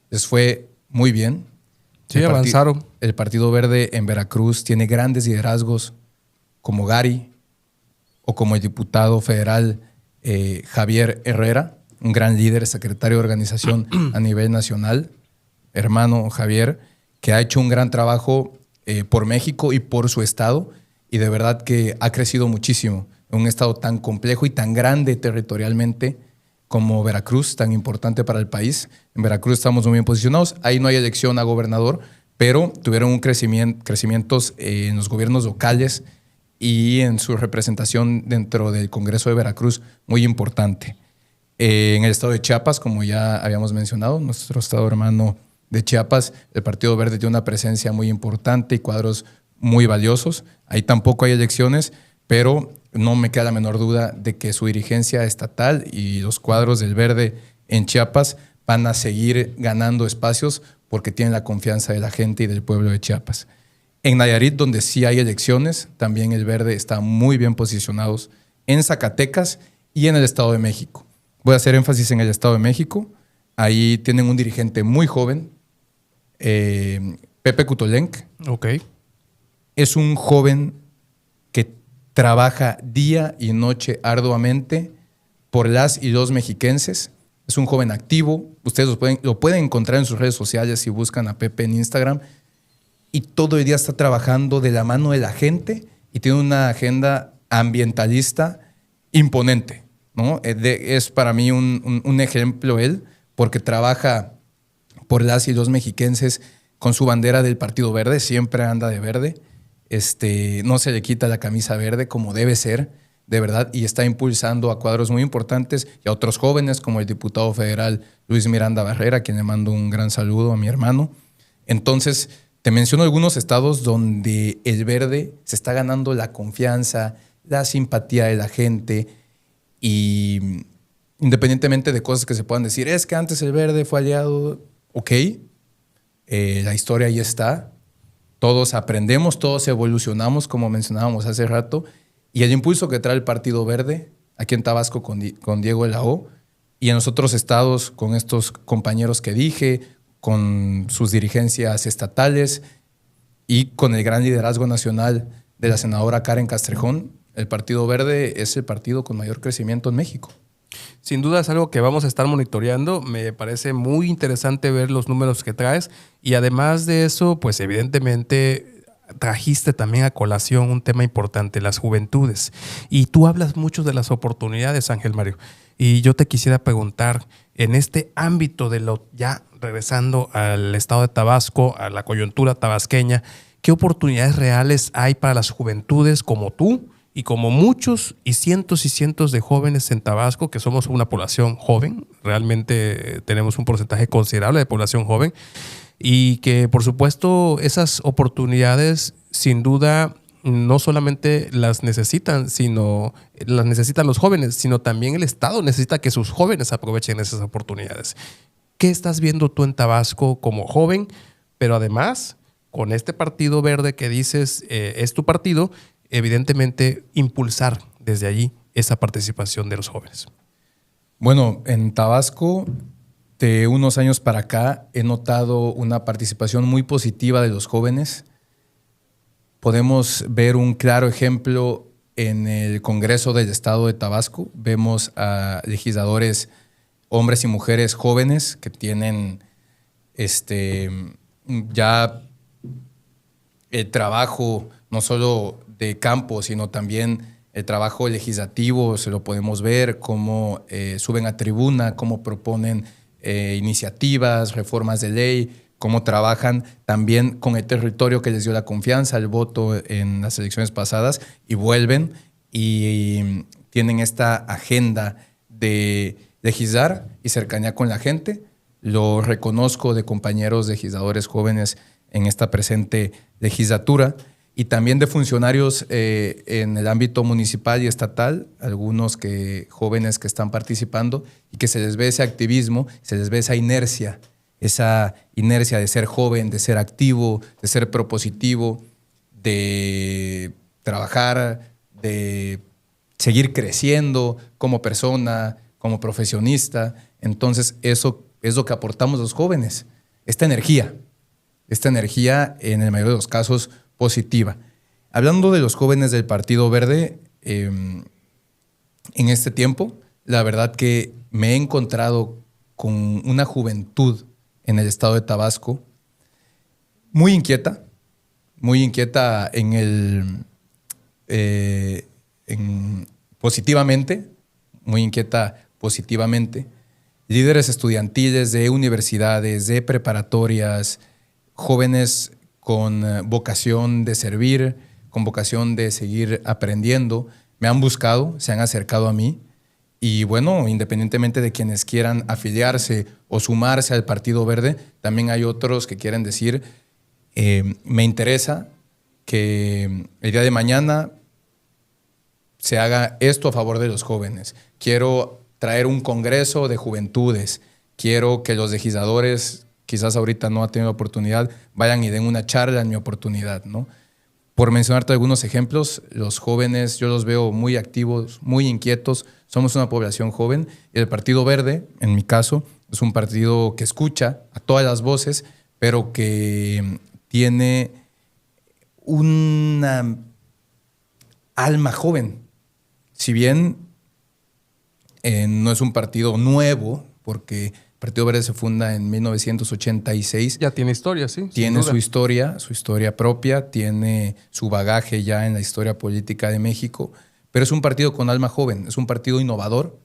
Les fue muy bien. Sí, avanzaron. El Partido Verde en Veracruz tiene grandes liderazgos como Gary o como el diputado federal Javier Herrera, un gran líder, secretario de organización a nivel nacional, hermano Javier, que ha hecho un gran trabajo por México y por su estado, y de verdad que ha crecido muchísimo en un estado tan complejo y tan grande territorialmente como Veracruz, tan importante para el país. En Veracruz estamos muy bien posicionados. Ahí no hay elección a gobernador, pero tuvieron un crecimientos en los gobiernos locales y en su representación dentro del Congreso de Veracruz muy importante. En el estado de Chiapas, como ya habíamos mencionado, nuestro estado hermano de Chiapas, el Partido Verde tiene una presencia muy importante y cuadros muy valiosos. Ahí tampoco hay elecciones, pero no me queda la menor duda de que su dirigencia estatal y los cuadros del Verde en Chiapas van a seguir ganando espacios porque tienen la confianza de la gente y del pueblo de Chiapas. En Nayarit, donde sí hay elecciones, también el Verde está muy bien posicionados en Zacatecas y en el Estado de México. Voy a hacer énfasis en el Estado de México. Ahí tienen un dirigente muy joven, Pepe Kutolenc. Okay. Es un joven que trabaja día y noche arduamente por las y los mexiquenses. Es un joven activo. Ustedes lo pueden encontrar en sus redes sociales si buscan a Pepe en Instagram. Y todo el día está trabajando de la mano de la gente y tiene una agenda ambientalista imponente, ¿no? Es para mí un ejemplo él, porque trabaja por las y los mexiquenses con su bandera del Partido Verde, siempre anda de verde, no se le quita la camisa verde como debe ser, de verdad, y está impulsando a cuadros muy importantes y a otros jóvenes como el diputado federal Luis Miranda Barrera, a quien le mando un gran saludo, a mi hermano. Entonces, te menciono algunos estados donde el verde se está ganando la confianza, la simpatía de la gente y independientemente de cosas que se puedan decir, es que antes el verde fue aliado, ok, la historia ahí está, todos aprendemos, todos evolucionamos como mencionábamos hace rato y el impulso que trae el Partido Verde aquí en Tabasco con Diego de la O y en los otros estados con estos compañeros que dije, con sus dirigencias estatales y con el gran liderazgo nacional de la senadora Karen Castrejón, el Partido Verde es el partido con mayor crecimiento en México. Sin duda es algo que vamos a estar monitoreando. Me parece muy interesante ver los números que traes y además de eso, pues evidentemente trajiste también a colación un tema importante, las juventudes. Y tú hablas mucho de las oportunidades, Ángel Mario. Y yo te quisiera preguntar, en este ámbito de lo ya regresando al estado de Tabasco, a la coyuntura tabasqueña, ¿qué oportunidades reales hay para las juventudes como tú y como muchos y cientos de jóvenes en Tabasco, que somos una población joven? Realmente tenemos un porcentaje considerable de población joven y que por supuesto esas oportunidades sin duda no solamente las necesitan los jóvenes, sino también el Estado necesita que sus jóvenes aprovechen esas oportunidades. ¿Qué estás viendo tú en Tabasco como joven? Pero además, con este Partido Verde que dices es tu partido, evidentemente impulsar desde allí esa participación de los jóvenes. Bueno, en Tabasco, de unos años para acá, he notado una participación muy positiva de los jóvenes. Podemos ver un claro ejemplo en el Congreso del Estado de Tabasco. Vemos a legisladores, hombres y mujeres jóvenes que tienen ya el trabajo no solo de campo, sino también el trabajo legislativo. Se lo podemos ver, cómo suben a tribuna, cómo proponen iniciativas, reformas de ley, cómo trabajan también con el territorio que les dio la confianza, el voto en las elecciones pasadas y vuelven y tienen esta agenda de legislar y cercanía con la gente. Lo reconozco de compañeros legisladores jóvenes en esta presente legislatura y también de funcionarios en el ámbito municipal y estatal, algunos jóvenes que están participando y que se les ve ese activismo, se les ve esa inercia de ser joven, de ser activo, de ser propositivo, de trabajar, de seguir creciendo como persona, como profesionista. Entonces eso es lo que aportamos los jóvenes, esta energía en el mayor de los casos positiva. Hablando de los jóvenes del Partido Verde, en este tiempo, la verdad que me he encontrado con una juventud en el estado de Tabasco muy inquieta positivamente, muy inquieta positivamente. Líderes estudiantiles de universidades, de preparatorias, jóvenes con vocación de servir, con vocación de seguir aprendiendo, me han buscado, se han acercado a mí y bueno, independientemente de quienes quieran afiliarse o sumarse al Partido Verde, también hay otros que quieren decir, me interesa que el día de mañana se haga esto a favor de los jóvenes. Quiero traer un congreso de juventudes. Quiero que los legisladores, quizás ahorita no han tenido oportunidad, vayan y den una charla en mi oportunidad, ¿no? Por mencionarte algunos ejemplos, los jóvenes yo los veo muy activos, muy inquietos. Somos una población joven y el Partido Verde, en mi caso, es un partido que escucha a todas las voces, pero que tiene una alma joven. Si bien no es un partido nuevo, porque el Partido Verde se funda en 1986. Ya tiene historia, sí. Tiene su historia propia, tiene su bagaje ya en la historia política de México, pero es un partido con alma joven, es un partido innovador,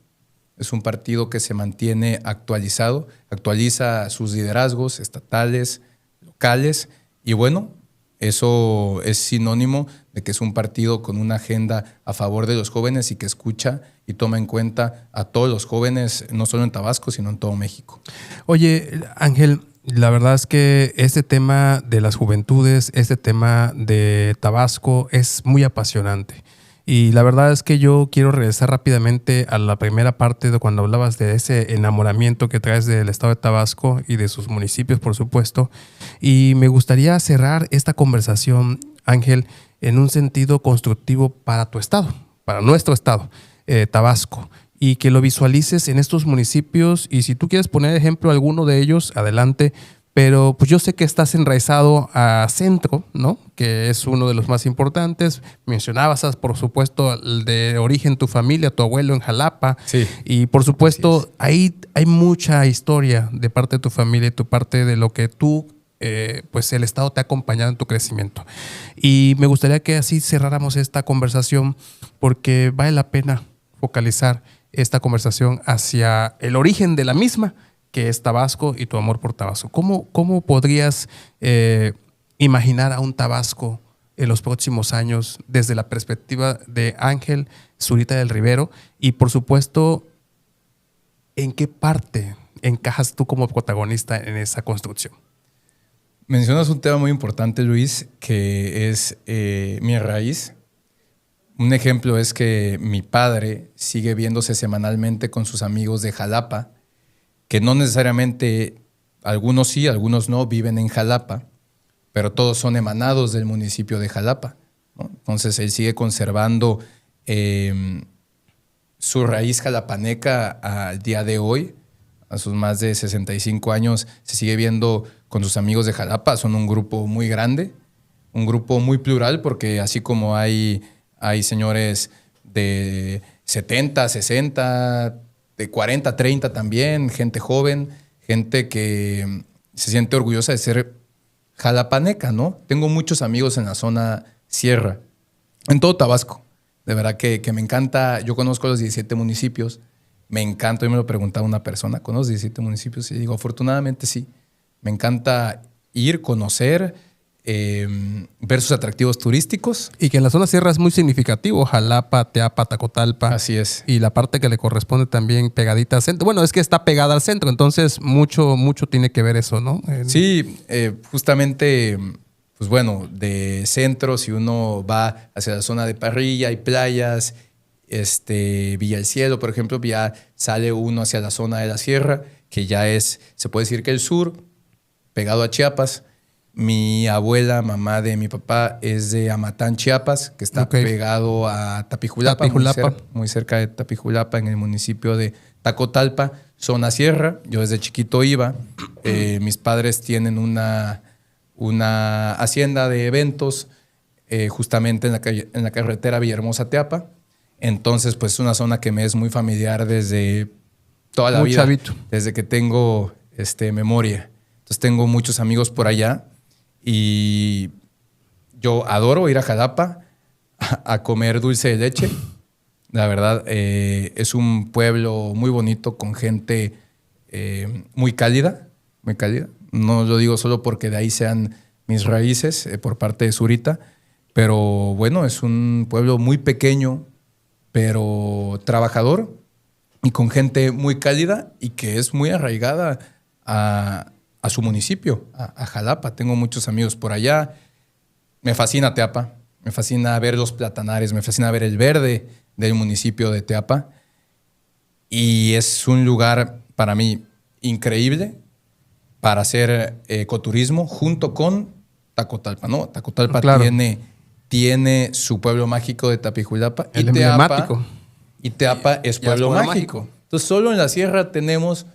es un partido que se mantiene actualizado, actualiza sus liderazgos estatales, locales, y bueno, eso es sinónimo de que es un partido con una agenda a favor de los jóvenes y que escucha y toma en cuenta a todos los jóvenes, no solo en Tabasco, sino en todo México. Oye, Ángel, la verdad es que este tema de las juventudes, este tema de Tabasco es muy apasionante. Y la verdad es que yo quiero regresar rápidamente a la primera parte de cuando hablabas de ese enamoramiento que traes del estado de Tabasco y de sus municipios, por supuesto. Y me gustaría cerrar esta conversación, Ángel, en un sentido constructivo para tu estado, para nuestro estado, Tabasco, y que lo visualices en estos municipios. Y si tú quieres poner ejemplo alguno de ellos, adelante. Pero pues yo sé que estás enraizado a Centro, ¿no? Que es uno de los más importantes. Mencionabas, por supuesto, el de origen tu familia, tu abuelo en Jalapa. Sí. Y por supuesto, ahí hay mucha historia de parte de tu familia y tu parte de lo que tú, pues el Estado te ha acompañado en tu crecimiento. Y me gustaría que así cerráramos esta conversación porque vale la pena focalizar esta conversación hacia el origen de la misma, que es Tabasco y tu amor por Tabasco. ¿Cómo podrías imaginar a un Tabasco en los próximos años desde la perspectiva de Ángel Zurita del Rivero? Y por supuesto, ¿en qué parte encajas tú como protagonista en esa construcción? Mencionas un tema muy importante, Luis, que es mi raíz. Un ejemplo es que mi padre sigue viéndose semanalmente con sus amigos de Jalapa, que no necesariamente, algunos sí, algunos no, viven en Jalapa, pero todos son emanados del municipio de Jalapa, ¿no? Entonces él sigue conservando su raíz jalapaneca al día de hoy, a sus más de 65 años, se sigue viendo con sus amigos de Jalapa. Son un grupo muy grande, un grupo muy plural, porque así como hay señores de 70, 60, de 40, 30 también, gente joven, gente que se siente orgullosa de ser jalapaneca, ¿no? Tengo muchos amigos en la zona sierra, en todo Tabasco. De verdad que me encanta. Yo conozco los 17 municipios. Me encanta. Hoy me lo preguntaba una persona, ¿conoces 17 municipios? Y digo, afortunadamente sí. Me encanta ir, conocer, ver sus atractivos turísticos. Y que en la zona sierra es muy significativo, Jalapa, Teapa, Tacotalpa. Así es. Y la parte que le corresponde también pegadita al centro. Bueno, es que está pegada al centro, entonces mucho tiene que ver eso, ¿no? Sí, justamente, pues bueno, de centro, si uno va hacia la zona de Parrilla, hay playas, Villa El Cielo, por ejemplo, ya sale uno hacia la zona de la sierra, que ya es, se puede decir que el sur, pegado a Chiapas. Mi abuela, mamá de mi papá, es de Amatán, Chiapas, que está pegado a Tapijulapa, muy cerca de Tapijulapa, en el municipio de Tacotalpa, zona sierra. Yo desde chiquito iba. Mis padres tienen una hacienda de eventos justamente en la carretera Villahermosa-Teapa. Entonces, pues es una zona que me es muy familiar desde toda la vida, chavito. Desde que tengo memoria. Entonces tengo muchos amigos por allá. Y yo adoro ir a Jalapa a comer dulce de leche. La verdad, es un pueblo muy bonito, con gente muy cálida, muy cálida. No lo digo solo porque de ahí sean mis raíces por parte de Zurita, pero bueno, es un pueblo muy pequeño, pero trabajador y con gente muy cálida y que es muy arraigada a su municipio, a Jalapa. Tengo muchos amigos por allá. Me fascina Teapa, me fascina ver los platanares, me fascina ver el verde del municipio de Teapa. Y es un lugar para mí increíble para hacer ecoturismo junto con Tacotalpa, ¿no? Tacotalpa tiene su pueblo mágico de Tapijulapa. El emblemático. Y Teapa es pueblo mágico. Entonces, solo en la sierra tenemos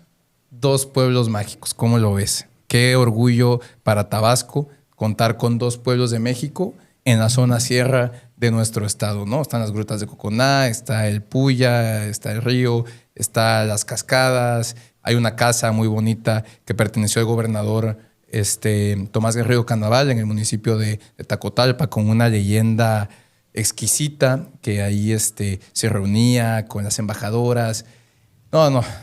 2 pueblos mágicos. ¿Cómo lo ves? Qué orgullo para Tabasco contar con 2 pueblos de México en la zona sierra de nuestro estado, ¿no? Están las grutas de Coconá, está el Puya, está el río, está las cascadas. Hay una casa muy bonita que perteneció al gobernador Tomás Guerrero Canaval en el municipio de Tacotalpa, con una leyenda exquisita, que ahí se reunía con las embajadoras.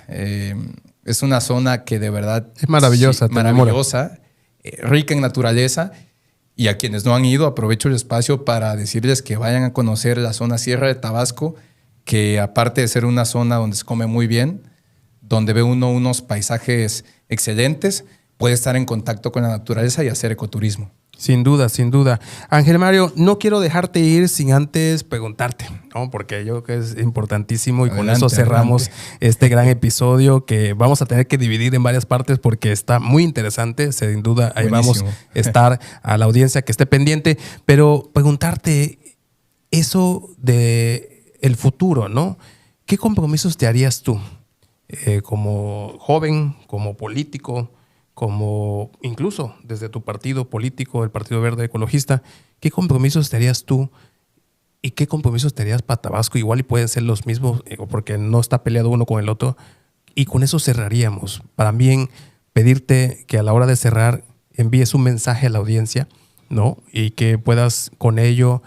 Es una zona que de verdad es maravillosa, sí, maravillosa, rica en naturaleza. Y a quienes no han ido, aprovecho el espacio para decirles que vayan a conocer la zona sierra de Tabasco, que aparte de ser una zona donde se come muy bien, donde ve uno unos paisajes excelentes, puede estar en contacto con la naturaleza y hacer ecoturismo. Sin duda, sin duda. Ángel Mario, no quiero dejarte ir sin antes preguntarte, ¿no? Porque yo creo que es importantísimo y con eso cerramos este gran episodio que vamos a tener que dividir en varias partes porque está muy interesante. Sin duda, ahí vamos a estar a la audiencia que esté pendiente. Pero preguntarte eso de el futuro, ¿no? ¿Qué compromisos te harías tú como joven, como político, como incluso desde tu partido político, el Partido Verde Ecologista? ¿Qué compromisos te harías tú y qué compromisos te harías para Tabasco? Igual y pueden ser los mismos porque no está peleado uno con el otro. Y con eso cerraríamos. Para mí, pedirte que a la hora de cerrar envíes un mensaje a la audiencia, ¿no? Y que puedas con ello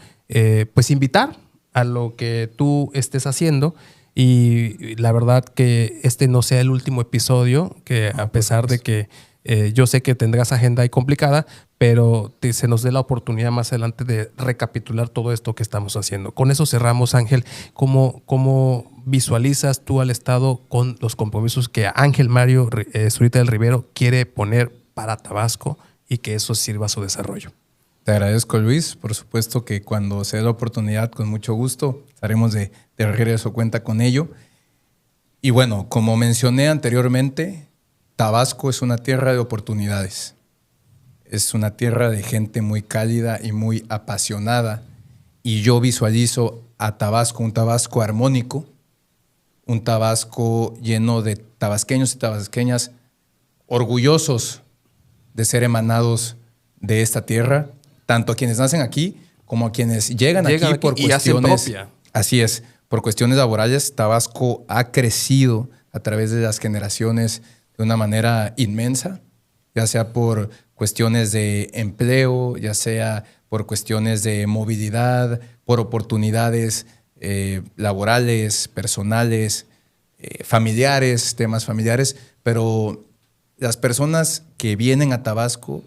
pues invitar a lo que tú estés haciendo. Y la verdad que este no sea el último episodio, que a pesar de que yo sé que tendrás agenda ahí complicada, pero se nos dé la oportunidad más adelante de recapitular todo esto que estamos haciendo. Con eso cerramos, Ángel. ¿Cómo visualizas tú al Estado con los compromisos que Ángel Mario Zurita del Rivero quiere poner para Tabasco y que eso sirva a su desarrollo? Te agradezco, Luis. Por supuesto que cuando se dé la oportunidad, con mucho gusto, estaremos de regreso, cuenta con ello. Y bueno, como mencioné anteriormente, Tabasco es una tierra de oportunidades. Es una tierra de gente muy cálida y muy apasionada. Y yo visualizo a Tabasco, un Tabasco armónico, un Tabasco lleno de tabasqueños y tabasqueñas orgullosos de ser emanados de esta tierra, tanto a quienes nacen aquí como a quienes llegan aquí por cuestiones. Así es, por cuestiones laborales. Tabasco ha crecido a través de las generaciones de una manera inmensa, ya sea por cuestiones de empleo, ya sea por cuestiones de movilidad, por oportunidades laborales, personales, familiares, temas familiares, pero las personas que vienen a Tabasco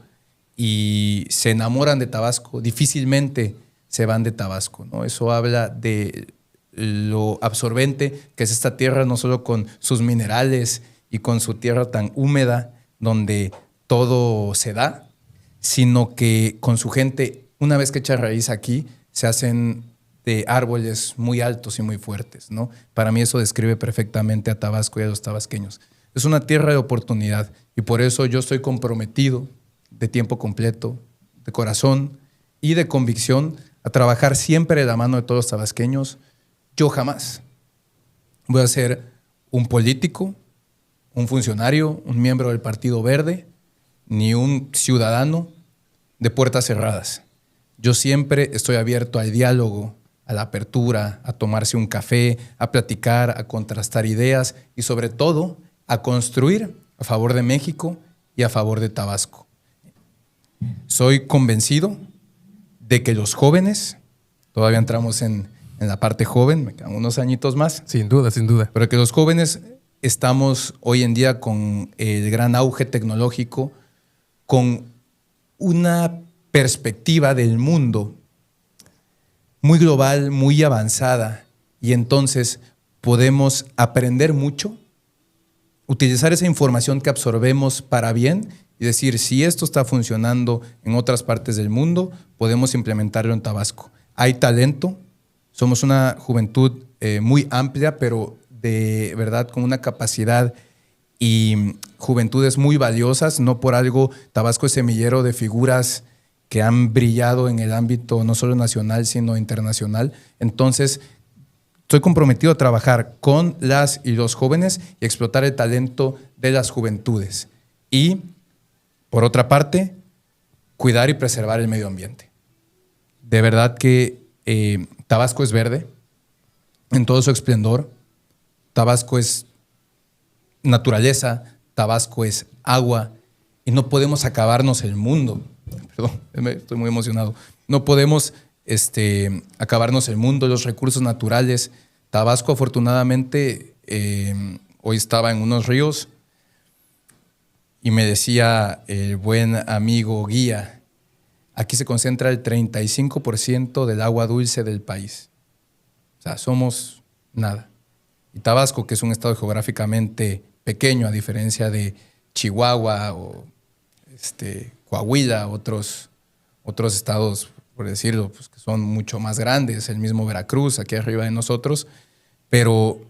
y se enamoran de Tabasco, difícilmente se van de Tabasco, ¿no? Eso habla de lo absorbente que es esta tierra, no solo con sus minerales y con su tierra tan húmeda, donde todo se da, sino que con su gente, una vez que echa raíz aquí, se hacen de árboles muy altos y muy fuertes, ¿no? Para mí eso describe perfectamente a Tabasco y a los tabasqueños. Es una tierra de oportunidad y por eso yo estoy comprometido de tiempo completo, de corazón y de convicción a trabajar siempre de la mano de todos los tabasqueños. Yo jamás voy a ser un político, un funcionario, un miembro del Partido Verde, ni un ciudadano de puertas cerradas. Yo siempre estoy abierto al diálogo, a la apertura, a tomarse un café, a platicar, a contrastar ideas y sobre todo a construir a favor de México y a favor de Tabasco. Soy convencido de que los jóvenes, todavía entramos en la parte joven, me quedan unos añitos más. Sin duda, sin duda. Pero que los jóvenes estamos hoy en día con el gran auge tecnológico, con una perspectiva del mundo muy global, muy avanzada, y entonces podemos aprender mucho, utilizar esa información que absorbemos para bien y decir, si esto está funcionando en otras partes del mundo, podemos implementarlo en Tabasco. Hay talento, somos una juventud muy amplia, pero de verdad con una capacidad y juventudes muy valiosas. No por algo Tabasco es semillero de figuras que han brillado en el ámbito no solo nacional, sino internacional. Entonces, estoy comprometido a trabajar con las y los jóvenes y explotar el talento de las juventudes. Y, por otra parte, cuidar y preservar el medio ambiente. De verdad que Tabasco es verde en todo su esplendor. Tabasco es naturaleza, Tabasco es agua y no podemos acabarnos el mundo. Perdón, estoy muy emocionado. No podemos acabarnos el mundo, los recursos naturales. Tabasco, afortunadamente, hoy estaba en unos ríos y me decía el buen amigo guía, aquí se concentra el 35% del agua dulce del país. O sea, somos nada. Y Tabasco, que es un estado geográficamente pequeño, a diferencia de Chihuahua o Coahuila, otros estados, por decirlo, pues, que son mucho más grandes, el mismo Veracruz, aquí arriba de nosotros, pero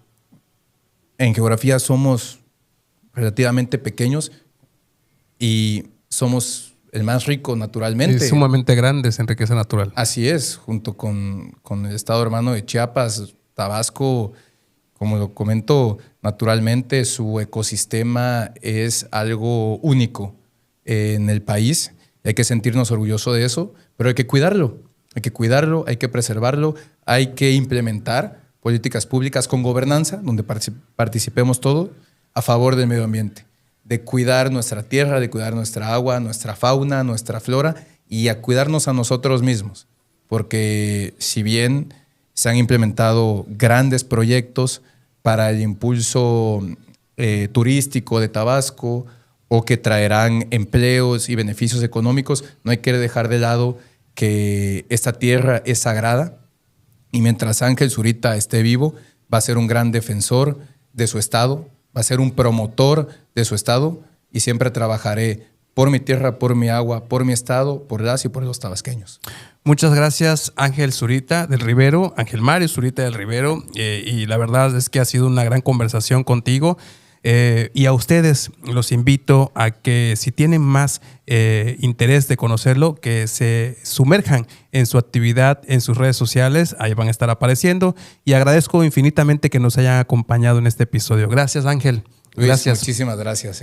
en geografía somos relativamente pequeños y somos el más rico naturalmente. Y sumamente grandes en riqueza natural. Así es, junto con el estado hermano de Chiapas, Tabasco, como lo comento, naturalmente su ecosistema es algo único en el país. Hay que sentirnos orgullosos de eso, pero hay que cuidarlo, hay que preservarlo, hay que implementar políticas públicas con gobernanza, donde participemos todos a favor del medio ambiente, de cuidar nuestra tierra, de cuidar nuestra agua, nuestra fauna, nuestra flora y a cuidarnos a nosotros mismos. Porque si bien se han implementado grandes proyectos para el impulso turístico de Tabasco o que traerán empleos y beneficios económicos, no hay que dejar de lado que esta tierra es sagrada y mientras Ángel Zurita esté vivo, va a ser un gran defensor de su estado, va a ser un promotor de su estado y siempre trabajaré por mi tierra, por mi agua, por mi estado, por las y por los tabasqueños. Muchas gracias, Ángel Zurita del Rivero, Ángel Mario Zurita del Rivero, y la verdad es que ha sido una gran conversación contigo. Y a ustedes los invito a que si tienen más interés de conocerlo, que se sumerjan en su actividad en sus redes sociales, ahí van a estar apareciendo, y agradezco infinitamente que nos hayan acompañado en este episodio. Gracias, Ángel. Luis, gracias. Muchísimas gracias.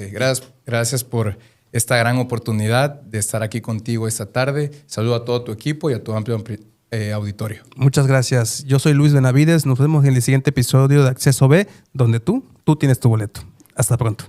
Gracias por esta gran oportunidad de estar aquí contigo esta tarde. Saludo a todo tu equipo y a tu amplio auditorio. Muchas gracias. Yo soy Luis Benavides. Nos vemos en el siguiente episodio de Acceso B, donde tú tienes tu boleto. Hasta pronto.